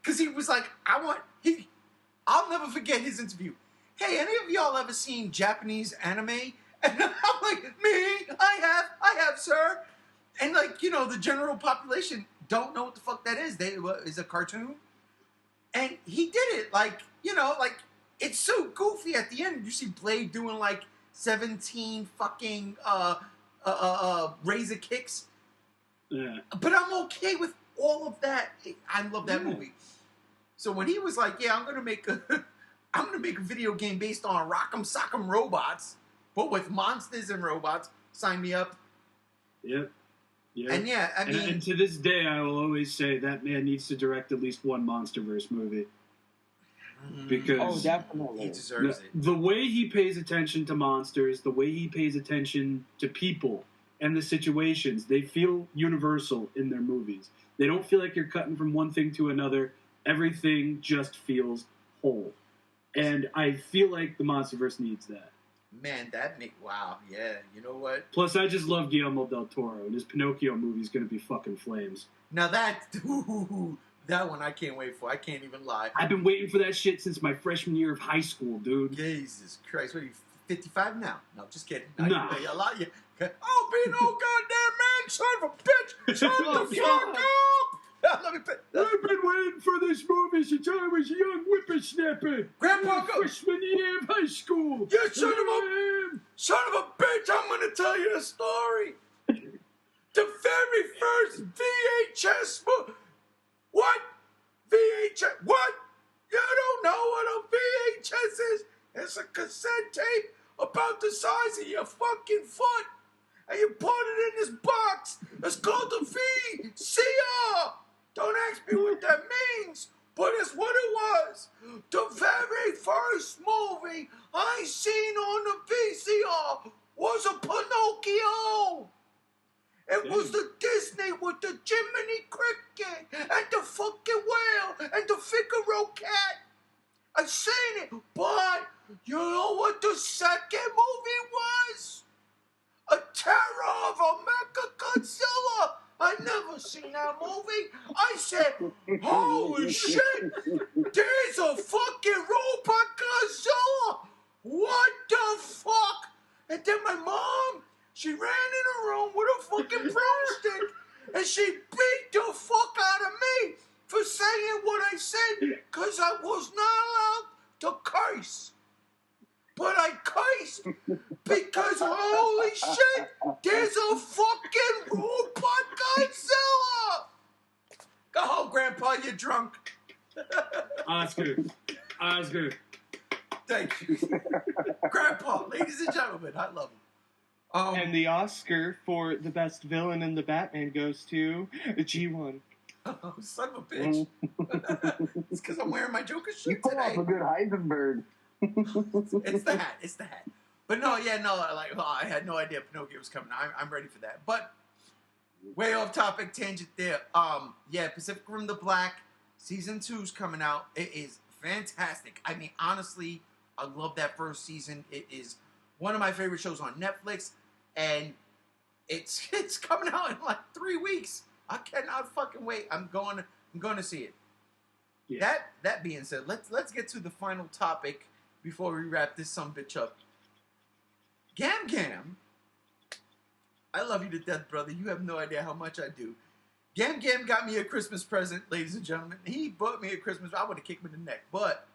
because he was like, I'll never forget his interview. Hey, any of y'all ever seen Japanese anime? And I'm like, me, I have, sir. And like, the general population don't know what the fuck that is. It's a cartoon. And he did it. Like, like, it's so goofy at the end. You see Blade doing like 17 fucking razor kicks. Yeah. But I'm okay with all of that. I love that movie. So when he was like, yeah, I'm gonna make a video game based on Rock'em Sock'em robots, but with monsters and robots, sign me up. Yep. Yeah. And yeah, I mean, and to this day, I will always say that man needs to direct at least one MonsterVerse movie. Because definitely. He deserves it. The way he pays attention to monsters, the way he pays attention to people and the situations, they feel universal in their movies. They don't feel like you're cutting from one thing to another. Everything just feels whole. And I feel like the MonsterVerse needs that. Man, wow, yeah, you know what? Plus, I just love Guillermo del Toro, and his Pinocchio movie is going to be fucking flames. Now that one I can't wait for. I can't even lie. I've been waiting for that shit since my freshman year of high school, dude. Jesus Christ, what are you, 55 now? No, just kidding. Nah. A lot, yeah. I'll be no goddamn man, son of a bitch! Shut the fuck up! Let me I've been waiting for this movie since I was a young whippersnapper. Grandpa, go! Freshman year of high school. You son of a bitch! I'm gonna tell you a story. The very first VHS movie. What? VHS? What? You don't know what a VHS is? It's a cassette tape about the size of your fucking foot, and you put it in this box. It's called the VCR. Don't ask me what that means, but it's what it was. The very first movie I seen on the VCR was a Pinocchio. It was the Disney with the Jiminy Cricket and the fucking whale and the Figaro cat. I seen it, but you know what the second movie was? A Terror of Mechagodzilla. I never seen that movie. I said, holy shit, there's a fucking robot Godzilla. What the fuck? And then my mom, she ran in her room with a fucking broomstick and she beat the fuck out of me for saying what I said because I was not allowed to curse. But I cursed because holy shit, there's a fucking robot Godzilla! Go home, Grandpa, you're drunk. Oscar. Thank you. Grandpa, ladies and gentlemen, I love him. And the Oscar for the best villain in the Batman goes to G1. Oh, son of a bitch. It's because I'm wearing my Joker shirt You pull today. off a good Heisenberg. It's the hat. But no, I had no idea Pinocchio was coming. I'm ready for that. But way off topic, tangent there. Pacific Rim the Black season 2's coming out. It is fantastic. I mean, honestly, I love that first season. It is one of my favorite shows on Netflix, and it's coming out in like 3 weeks. I cannot fucking wait. I'm going to see it. Yeah. That being said, let's get to the final topic before we wrap this sumbitch up. Gam Gam, I love you to death, brother. You have no idea how much I do. Gam Gam got me a Christmas present, ladies and gentlemen. He bought me a Christmas. I would have kicked him in the neck. But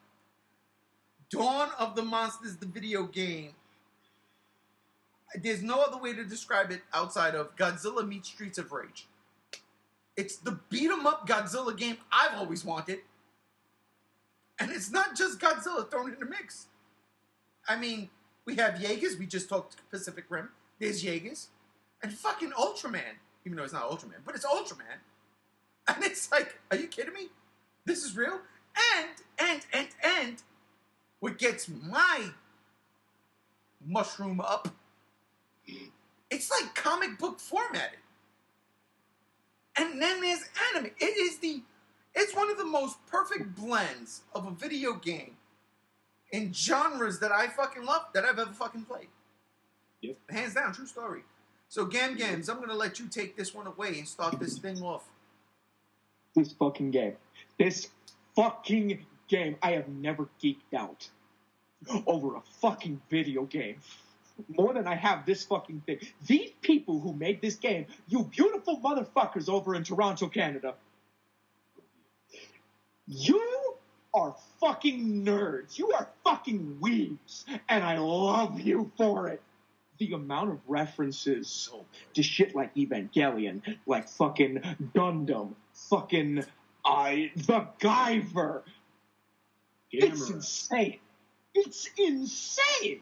Dawn of the Monsters, the video game, there's no other way to describe it outside of Godzilla meets Streets of Rage. It's the beat-em-up Godzilla game I've always wanted. And it's not just Godzilla thrown in the mix. I mean, we have Jaegers. We just talked Pacific Rim. There's Jaegers. And fucking Ultraman. Even though it's not Ultraman. But it's Ultraman. And it's like, are you kidding me? This is real? And what gets my mushroom up, it's like comic book formatted. And then there's anime. It's one of the most perfect blends of a video game in genres that I fucking love, that I've ever fucking played. Yep. Hands down, true story. So, Gam Gams, I'm going to let you take this one away and start this thing off. This fucking game. I have never geeked out over a fucking video game more than I have this fucking thing. These people who made this game, you beautiful motherfuckers over in Toronto, Canada, you are fucking nerds. You are fucking weebs. And I love you for it. The amount of references to shit like Evangelion, like fucking Gundam, fucking The Guyver. It's insane. It's insane.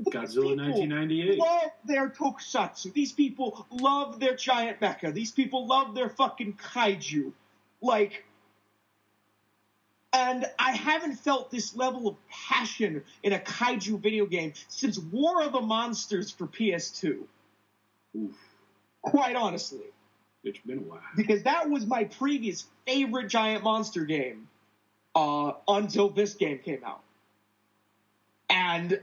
Godzilla 1998. Love their tokusatsu. These people love their giant mecha. These people love their fucking kaiju. And I haven't felt this level of passion in a kaiju video game since War of the Monsters for PS2. Oof. Quite honestly. It's been a while. Because that was my previous favorite giant monster game until this game came out. And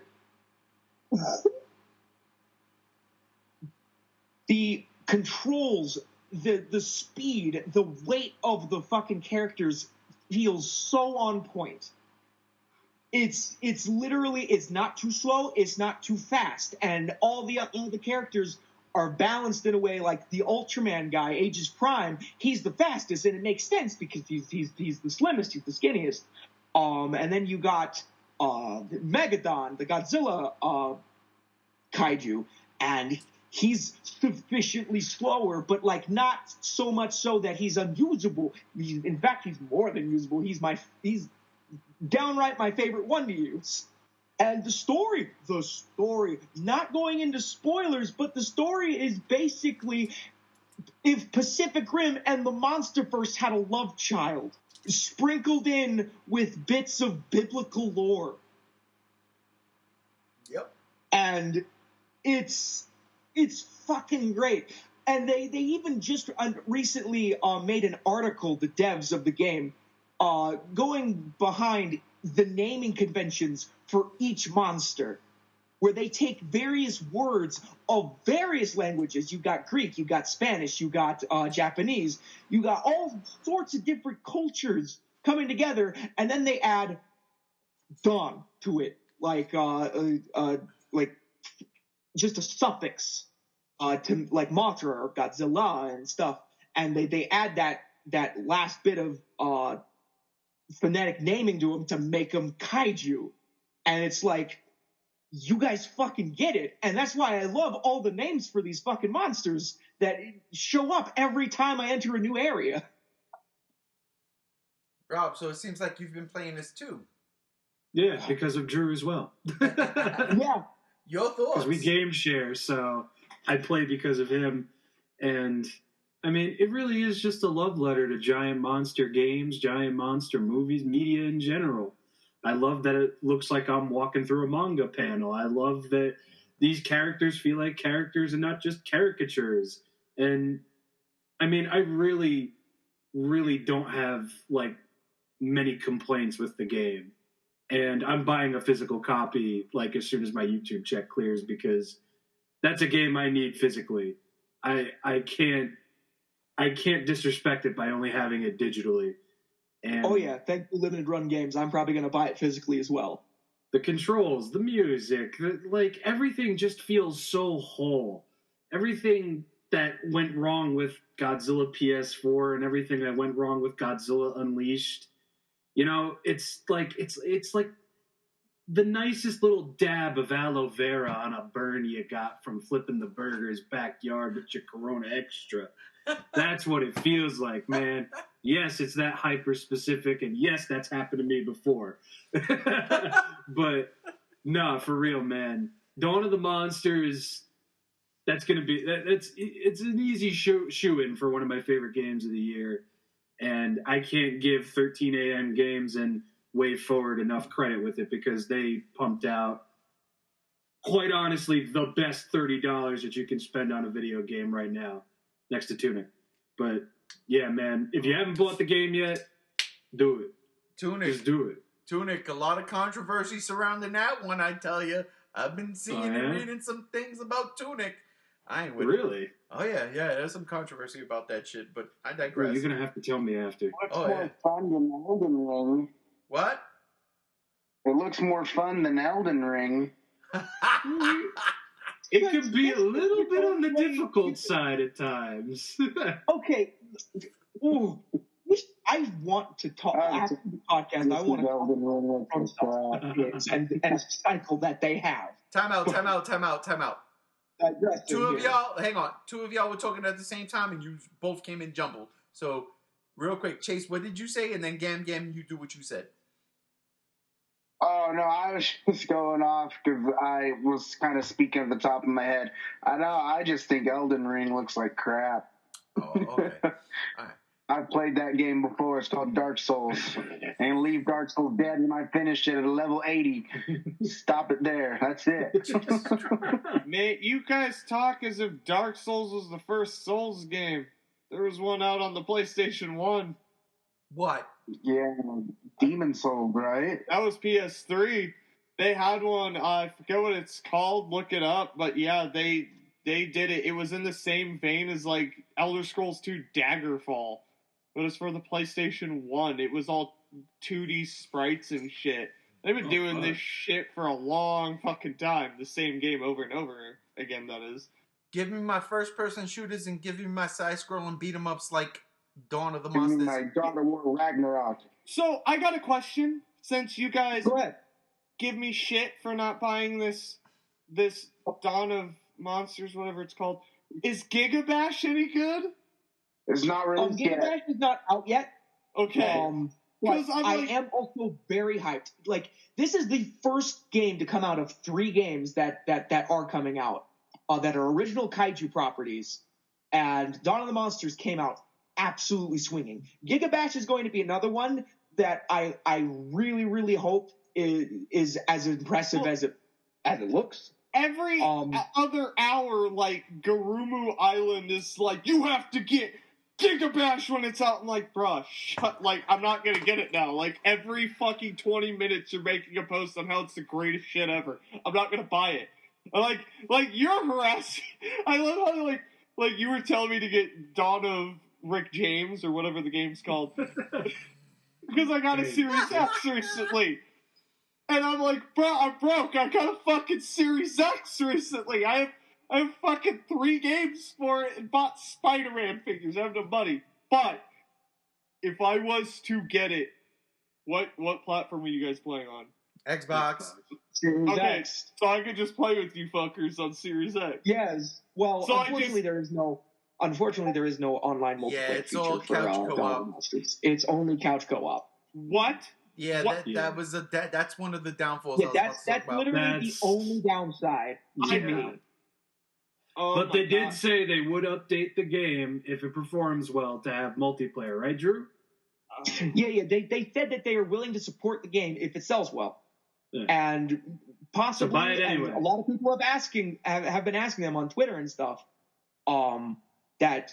the controls, the speed, the weight of the fucking characters feels so on point. It's literally, it's not too slow, it's not too fast, and all the characters are balanced in a way like the Ultraman guy, Aegis Prime. He's the fastest, and it makes sense because he's the slimmest, he's the skinniest. And then you got Megadon, the Godzilla kaiju, and he's sufficiently slower, but not so much so that he's unusable. In fact, he's more than usable. He's downright my favorite one to use. And the story, not going into spoilers, but the story is basically if Pacific Rim and the Monsterverse had a love child sprinkled in with bits of biblical lore. Yep. And it's fucking great. And they even just recently made an article, the devs of the game, going behind the naming conventions for each monster, where they take various words of various languages. You got Greek, you got Spanish, you got Japanese, you got all sorts of different cultures coming together, and then they add "dong" to it, like just a suffix to like Mothra or Godzilla and stuff, and they add that last bit of phonetic naming to them to make them kaiju, and it's like, you guys fucking get it. And that's why I love all the names for these fucking monsters that show up every time I enter a new area. Rob, so it seems like you've been playing this too. Yeah, because of Drew as well. Yeah. Your thoughts? Because we game share, so I play because of him. And, I mean, it really is just a love letter to giant monster games, giant monster movies, media in general. I love that it looks like I'm walking through a manga panel. I love that these characters feel like characters and not just caricatures. And, I mean, I really, really don't have, like, many complaints with the game. And I'm buying a physical copy, like, as soon as my YouTube check clears, because that's a game I need physically. I can't disrespect it by only having it digitally. And oh yeah, thank you, limited run games. I'm probably going to buy it physically as well. The controls, the music, like everything just feels so whole. Everything that went wrong with Godzilla PS4 and everything that went wrong with Godzilla Unleashed, you know, it's like the nicest little dab of aloe vera on a burn you got from flipping the burger's backyard with your Corona Extra. That's what it feels like, man. Yes, it's that hyper-specific, and yes, that's happened to me before. But, no, for real, man. Dawn of the Monsters, that's going to be... It's an easy shoe-in for one of my favorite games of the year, and I can't give 13 a.m. games and Way Forward enough credit with it, because they pumped out, quite honestly, the best $30 that you can spend on a video game right now, next to Tunic. But, yeah, man, if you haven't bought the game yet, do it. Tunic. Just do it. Tunic, a lot of controversy surrounding that one, I tell you. I've been seeing and reading some things about Tunic. I ain't with Really? it. Oh, yeah, there's some controversy about that shit, but I digress. Well, you're going to have to tell me after. Looks more fun than Elden Ring. What? It looks more fun than Elden Ring. It could be a little bit on the difficult side at times. Okay. Ooh. I want to talk after the podcast. I want to talk and the cycle that they have. Time out. Two of y'all were talking at the same time, and you both came in jumbled. So, real quick, Chase, what did you say? And then Gam, you do what you said. Oh, no, I was just going off because I was kind of speaking at the top of my head. I just think Elden Ring looks like crap. Oh, okay. All right. I've played that game before. It's called Dark Souls. And leave Dark Souls dead, and I finished it at a level 80. Stop it there. That's it. Mate, you guys talk as if Dark Souls was the first Souls game. There was one out on the PlayStation 1. What? Yeah, Demon Souls, right? That was PS3. They had one, I forget what it's called, look it up, but yeah, they did it. It was in the same vein as, like, Elder Scrolls 2 Daggerfall. But it was for the PlayStation 1. It was all 2D sprites and shit. They've been doing this shit for a long fucking time. The same game over and over again, that is. Give me my first-person shooters and give me my side-scrolling beat-em-ups like Dawn of the Give me Monsters. my God of War Ragnarok. So, I got a question. Since you guys Go ahead. give me shit for not buying this Dawn of Monsters, whatever it's called, is Gigabash any good? It's not released yet. Gigabash is not out yet. Okay. But I am also very hyped. Like, this is the first game to come out of 3 games that are coming out that are original kaiju properties. and Dawn of the Monsters came out absolutely swinging. Giga Bash is going to be another one that I really, really hope is as impressive as it looks. Every other hour, like, Garumu Island is like, you have to get Giga Bash when it's out. I'm like, bruh, shut, like, I'm not gonna get it now. Like, every fucking 20 minutes you're making a post on how it's the greatest shit ever. I'm not gonna buy it. Like, you're harassing. I love how, like, you were telling me to get Dawn of Rick James, or whatever the game's called. Because I got a Series X recently. And I'm like, bro, I'm broke. I got a fucking Series X recently. I have fucking 3 games for it and bought Spider-Man figures. I have no money. But if I was to get it, what platform are you guys playing on? Xbox. Series Okay, X. so I could just play with you fuckers on Series X. Yes. Well, So unfortunately, there is no online multiplayer Yeah, it's feature all for couch Dawn of the co-op. Monsters. It's only couch co-op. What? Yeah, What? that's one of the downfalls. Yeah, I was about to that's talk about. literally the only downside to Yeah. me. Oh But my they did God. say they would update the game if it performs well to have multiplayer, right, Drew? Yeah. They said that they are willing to support the game if it sells well, Yeah. and possibly, So buy it anyway. and a lot of people have been asking them on Twitter and stuff, that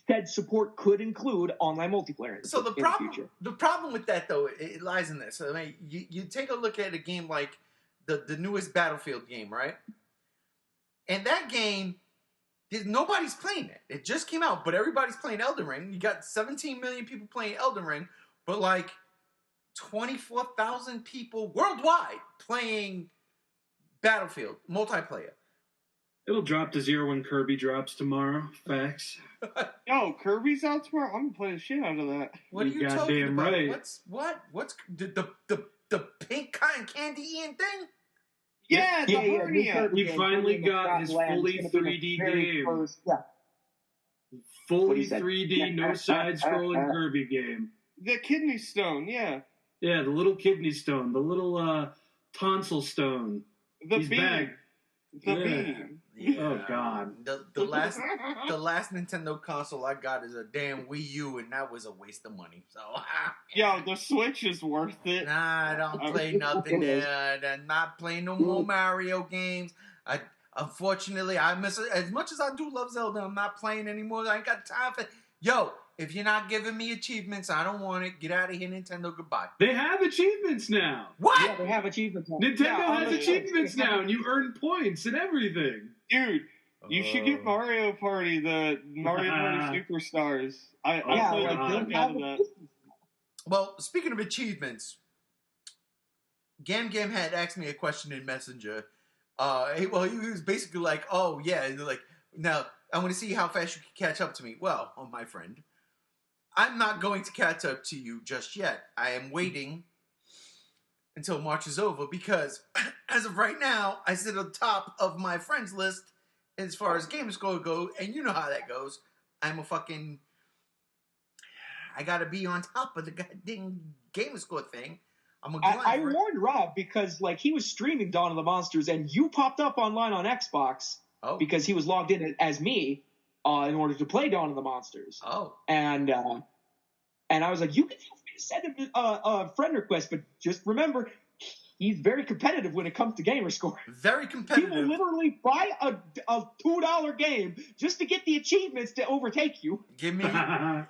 said support could include online multiplayer. So the in problem, the the problem with that though, it lies in this. I mean, you take a look at a game like the newest Battlefield game, right? And that game, nobody's playing it. It just came out, but everybody's playing Elden Ring. You got 17 million people playing Elden Ring, but like 24,000 people worldwide playing Battlefield multiplayer. It'll drop to 0 when Kirby drops tomorrow. Facts. Yo, Kirby's out tomorrow? I'm gonna play the shit out of that. What are You you talking goddamn about? right. What's the pink cotton candy eating thing? Yeah, the hernia. He finally got his fully 3D game. Fully What he said. 3D, no side-scrolling Kirby game. The kidney stone, yeah. Yeah, the little kidney stone, the little tonsil stone. The He's beam. back. The Yeah. beam. Oh, God. The last Nintendo console I got is a damn Wii U, and that was a waste of money. So Yo, the Switch is worth it. nah, I don't play nothing there. I'm not playing no more Mario games. Unfortunately, I miss it as much as I do love Zelda. I'm not playing anymore. I ain't got time for. Yo, if you're not giving me achievements, I don't want it. Get out of here, Nintendo. Goodbye. They have achievements now. What? Yeah, they have achievements. Nintendo has achievements now, and you earn points and everything. Dude, you should get Mario Party, the Mario Party Superstars. I played the fuck out of that. Well, speaking of achievements, Gam had asked me a question in Messenger. He was basically like, "Oh yeah," like, now I want to see how fast you can catch up to me. Well, my friend, I'm not going to catch up to you just yet. I am waiting until March is over because, as of right now, I sit on the top of my friends list as far as game score go, and you know how that goes. I gotta be on top of the goddamn game score thing. I warned Rob because he was streaming Dawn of the Monsters, and you popped up online on Xbox because he was logged in as me in order to play Dawn of the Monsters. Oh, and I was like, you can feel free to send him a friend request, but just remember, he's very competitive when it comes to gamer score. Very competitive. He will literally buy a $2 game just to get the achievements to overtake you. Give me. I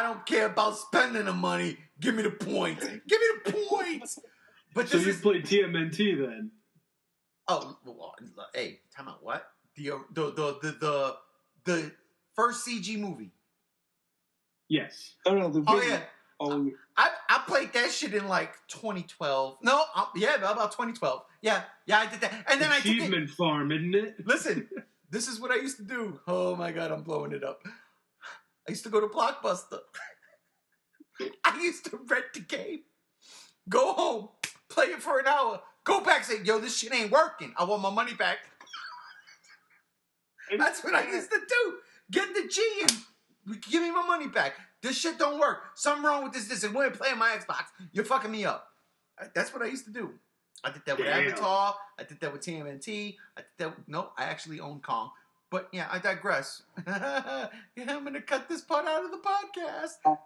don't care about spending the money. Give me the points. Give me the points. But so you played TMNT then? Oh, well, hey, time out. What? The first CG movie. Yes. Yeah. I played that shit in 2012. No, about 2012. Yeah, I did that. And then Achievement Farm, isn't it? Listen, this is what I used to do. Oh my God, I'm blowing it up. I used to go to Blockbuster. I used to rent the game, go home, play it for an hour, go back, say, yo, this shit ain't working. I want my money back. That's what I used to do. Get the G and give me my money back. This shit don't work. Something wrong with this. And when I play on my Xbox, you're fucking me up. That's what I used to do. I did that with Avatar. I did that with TMNT. I actually own Kong. But yeah, I digress. Yeah, I'm going to cut this part out of the podcast.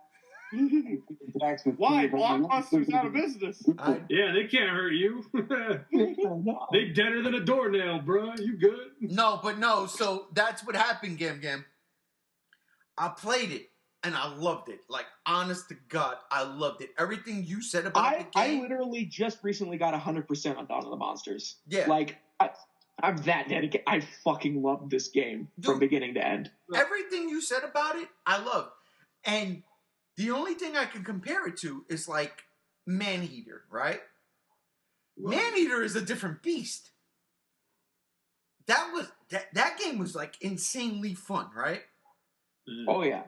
Why? Blockbuster's out of business. Yeah, they can't hurt you. They deader than a doornail, bro. You good? No. So that's what happened, Gam Gam. I played it and I loved it. Like, honest to God, I loved it. Everything you said about the game. I literally just recently got 100% on Dawn of the Monsters. Yeah. Like, I'm that dedicated. I fucking loved this game from beginning to end. Everything you said about it, I loved. And the only thing I can compare it to is like Maneater, right? Maneater is a different beast. That game was like insanely fun, right? Oh yeah.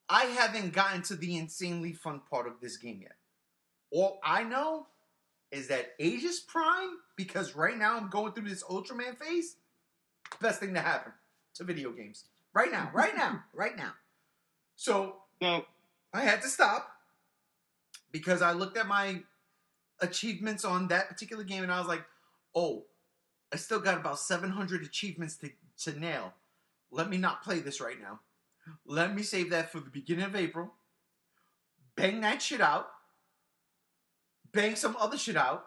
I haven't gotten to the insanely fun part of this game yet. All I know is that Aegis Prime, because right now I'm going through this Ultraman phase, best thing to happen to video games. Right now. So No. I had to stop because I looked at my achievements on that particular game and I was like, oh, I still got about 700 achievements to nail. Let me not play this right now. Let me save that for the beginning of April. Bang that shit out. Bang some other shit out.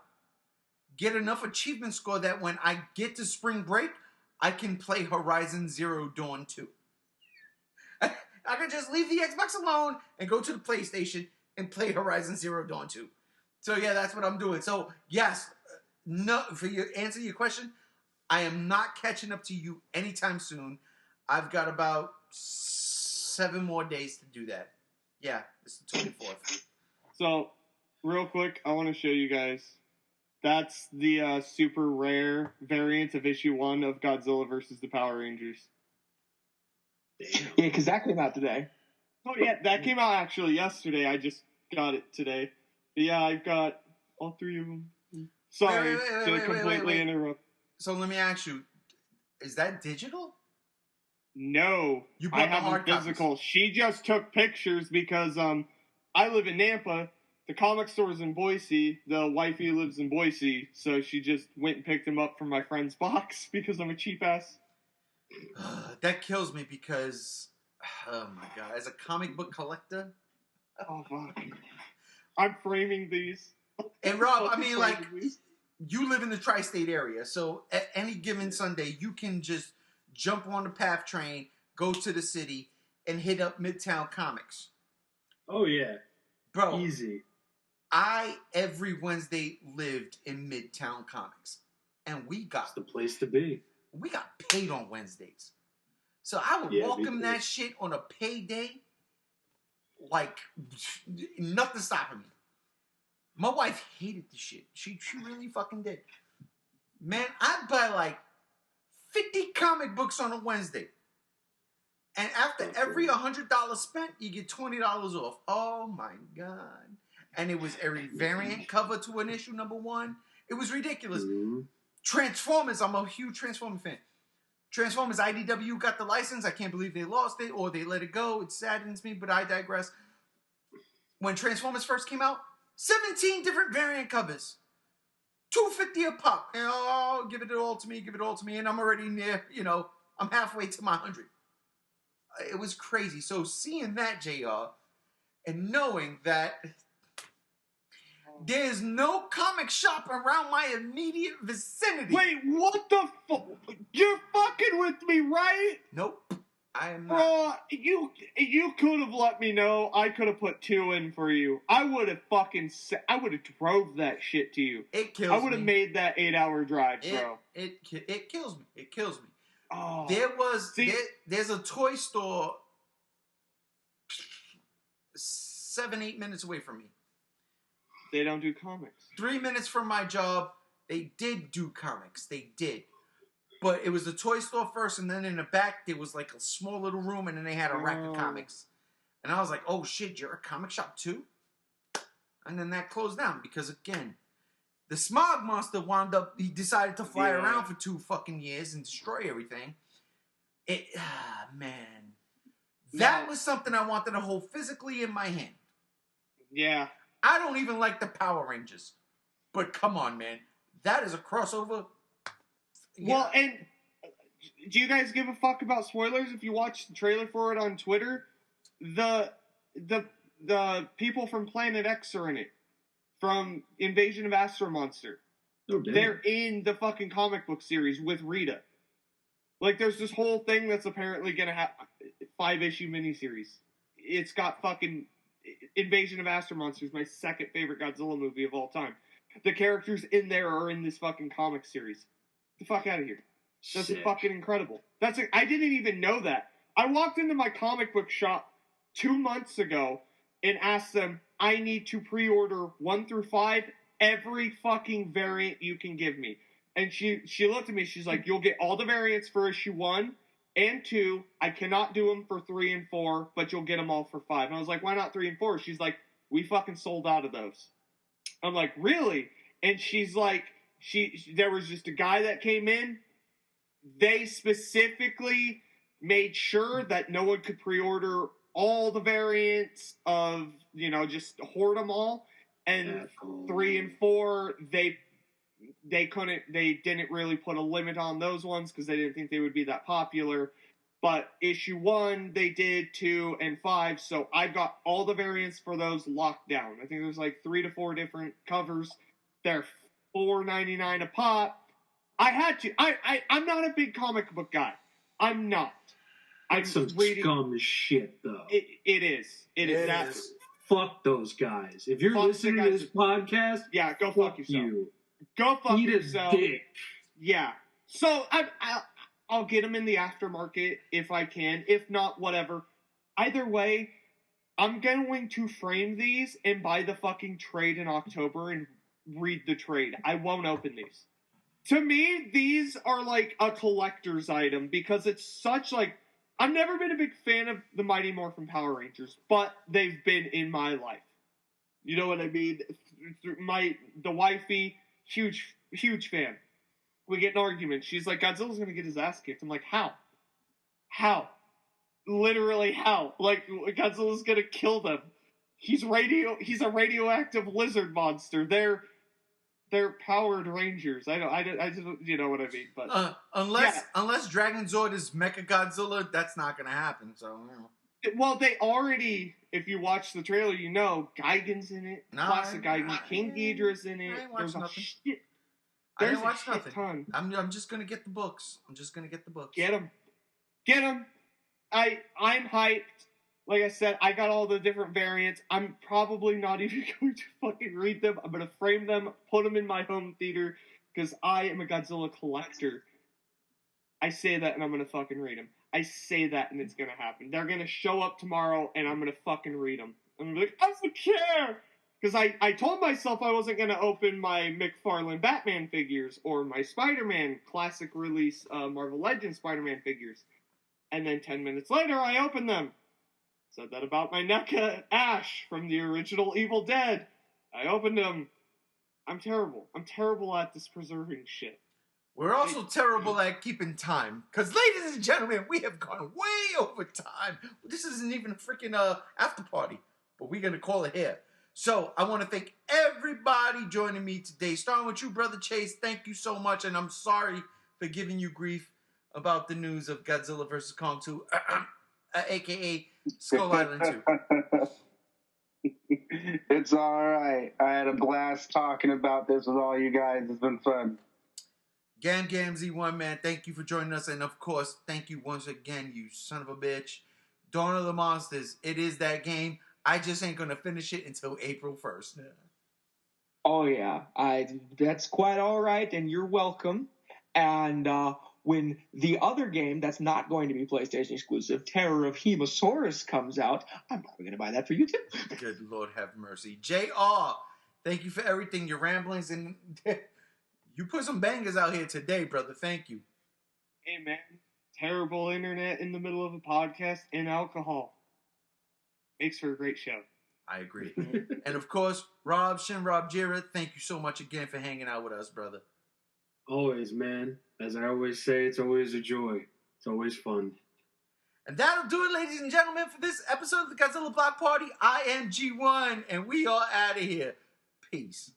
Get enough achievement score that when I get to spring break, I can play Horizon Zero Dawn 2. I can just leave the Xbox alone and go to the PlayStation and play Horizon Zero Dawn 2. So yeah, that's what I'm doing. So yes, no, answer your question, I am not catching up to you anytime soon. I've got about 7 more days to do that. Yeah, it's the 24th. So, real quick, I want to show you guys. That's the super rare variant of issue 1 of Godzilla vs. the Power Rangers. Yeah, because that came out today. Oh yeah, that came out actually yesterday. I just got it today. But yeah, I've got all 3 of them. Sorry to completely interrupt. So let me ask you, is that digital? No, You I bought the have hard them physical. She just took pictures because I live in Nampa. The comic store's in Boise. The wifey lives in Boise, so she just went and picked them up from my friend's box because I'm a cheap ass. That kills me because, oh my god, as a comic book collector. Oh fuck! I'm framing these. And Rob, I mean, like, you live in the tri-state area, so at any given Sunday, you can just jump on the PATH train, go to the city, and hit up Midtown Comics. Oh, yeah. Bro. Easy. I, every Wednesday, lived in Midtown Comics. And It's the place to be. we got paid on Wednesdays. So I would welcome that shit on a payday like nothing stopping me. My wife hated the shit. She really fucking did. Man, I'd buy like 50 comic books on a Wednesday. And after every $100 spent, you get $20 off. Oh my God. And it was every variant cover to an issue number 1. It was ridiculous. Mm-hmm. Transformers, I'm a huge Transformers fan. Transformers IDW got the license. I can't believe they lost it or they let it go. It saddens me, but I digress. When Transformers first came out, 17 different variant covers. $2.50 a pop. And, oh, give it all to me, give it all to me. And I'm already near, I'm halfway to my 100. It was crazy. So seeing that, JR, and knowing that there's no comic shop around my immediate vicinity. Wait, what the fuck? You're fucking with me, right? Nope. I am not. Bro, you could have let me know. I could have put 2 in for you. I would have I would have drove that shit to you. It kills me. I would have made that 8-hour drive, bro. It kills me. It kills me. Oh, There's a toy store 7-8 minutes away from me. They don't do comics. 3 minutes from my job, they did do comics. They did. But it was the toy store first, and then in the back, there was like a small little room, and then they had a rack of comics. And I was like, oh shit, you're a comic shop too? And then that closed down because, again, the smog monster he decided to fly around for 2 fucking years and destroy everything. Man. That was something I wanted to hold physically in my hand. Yeah. I don't even like the Power Rangers. But come on, man. That is a crossover. Yeah. Well, and do you guys give a fuck about spoilers? If you watch the trailer for it on Twitter, the people from Planet X are in it, from Invasion of Astro Monster. Oh, damn. They're in the fucking comic book series with Rita. Like, there's this whole thing that's apparently gonna have 5-issue miniseries. It's got fucking Invasion of Astro Monster is my second favorite Godzilla movie of all time. The characters in there are in this fucking comic series. Get the fuck out of here. That's Sick. fucking incredible. I didn't even know that. I walked into my comic book shop 2 months ago and asked them, I need to pre-order 1 through 5, every fucking variant you can give me. And she looked at me, she's like, you'll get all the variants for issue 1 and 2. I cannot do them for 3 and 4, but you'll get them all for 5. And I was like, why not 3 and 4? She's like, we fucking sold out of those. I'm like, really? And she's like, there was just a guy that came in. They specifically made sure that no one could pre-order all the variants of, just hoard them all. And 3 and 4, they didn't really put a limit on those ones because they didn't think they would be that popular. But issue 1, they did 2 and 5. So I've got all the variants for those locked down. I think there's like 3 to 4 different covers. They're $4.99 a pop. I had to. I'm not a big comic book guy. I'm not. That's some scum shit, though. It is. It is. Fuck those guys. If you're listening to this podcast, yeah, go fuck yourself. Go fuck yourself. Eat a dick. Yeah. So I'll get them in the aftermarket if I can. If not, whatever. Either way, I'm going to frame these and buy the fucking trade in October and read the trade. I won't open these. To me, these are like a collector's item because it's such like... I've never been a big fan of the Mighty Morphin Power Rangers, but they've been in my life. You know what I mean? The wifey, huge fan. We get an argument. She's like, Godzilla's gonna get his ass kicked. I'm like, how? How? Literally how? Like, Godzilla's gonna kill them. He's a radioactive lizard monster. They're powered rangers. I just, you know what I mean. But unless Dragon Zord is Mecha Godzilla, that's not gonna happen. So, well, they already. If you watch the trailer, you know Gigan's in it. Classic Gigan. King Ghidorah's in it. There's a shit. I didn't watch nothing. Ton. I'm just gonna get the books. Get them. I'm hyped. Like I said, I got all the different variants. I'm probably not even going to fucking read them. I'm going to frame them, put them in my home theater, because I am a Godzilla collector. I say that and I'm going to fucking read them. I say that and it's going to happen. They're going to show up tomorrow and I'm going to fucking read them. I'm going to be like, I don't care! Because I told myself I wasn't going to open my McFarlane Batman figures or my Spider-Man classic release Marvel Legends Spider-Man figures. And then 10 minutes later, I opened them. Said that about my NECA Ash from the original Evil Dead. I opened them. I'm terrible. I'm terrible at this preserving shit. We're also terrible at keeping time. Because, ladies and gentlemen, we have gone way over time. This isn't even a freaking after party. But we're going to call it here. So, I want to thank everybody joining me today. Starting with you, Brother Chase. Thank you so much. And I'm sorry for giving you grief about the news of Godzilla vs. Kong 2. A.K.A. Skull Island 2. It's alright. I had a blast talking about this with all you guys. It's been fun. Gam Z1, man, thank you for joining us. And, of course, thank you once again, you son of a bitch. Dawn of the Monsters. It is that game. I just ain't going to finish it until April 1st. Oh, yeah. That's quite alright, and you're welcome. And, when the other game that's not going to be PlayStation exclusive, Terror of Hemosaurus, comes out, I'm probably going to buy that for you too. Good Lord have mercy. JR, thank you for everything, your ramblings, and you put some bangers out here today, brother. Thank you. Hey, man. Terrible internet in the middle of a podcast and alcohol. Makes for a great show. I agree. And, of course, Rob Jira, thank you so much again for hanging out with us, brother. Always, man. As I always say, it's always a joy. It's always fun. And that'll do it, ladies and gentlemen, for this episode of the Godzilla Block Party. I am G1, and we are out of here. Peace.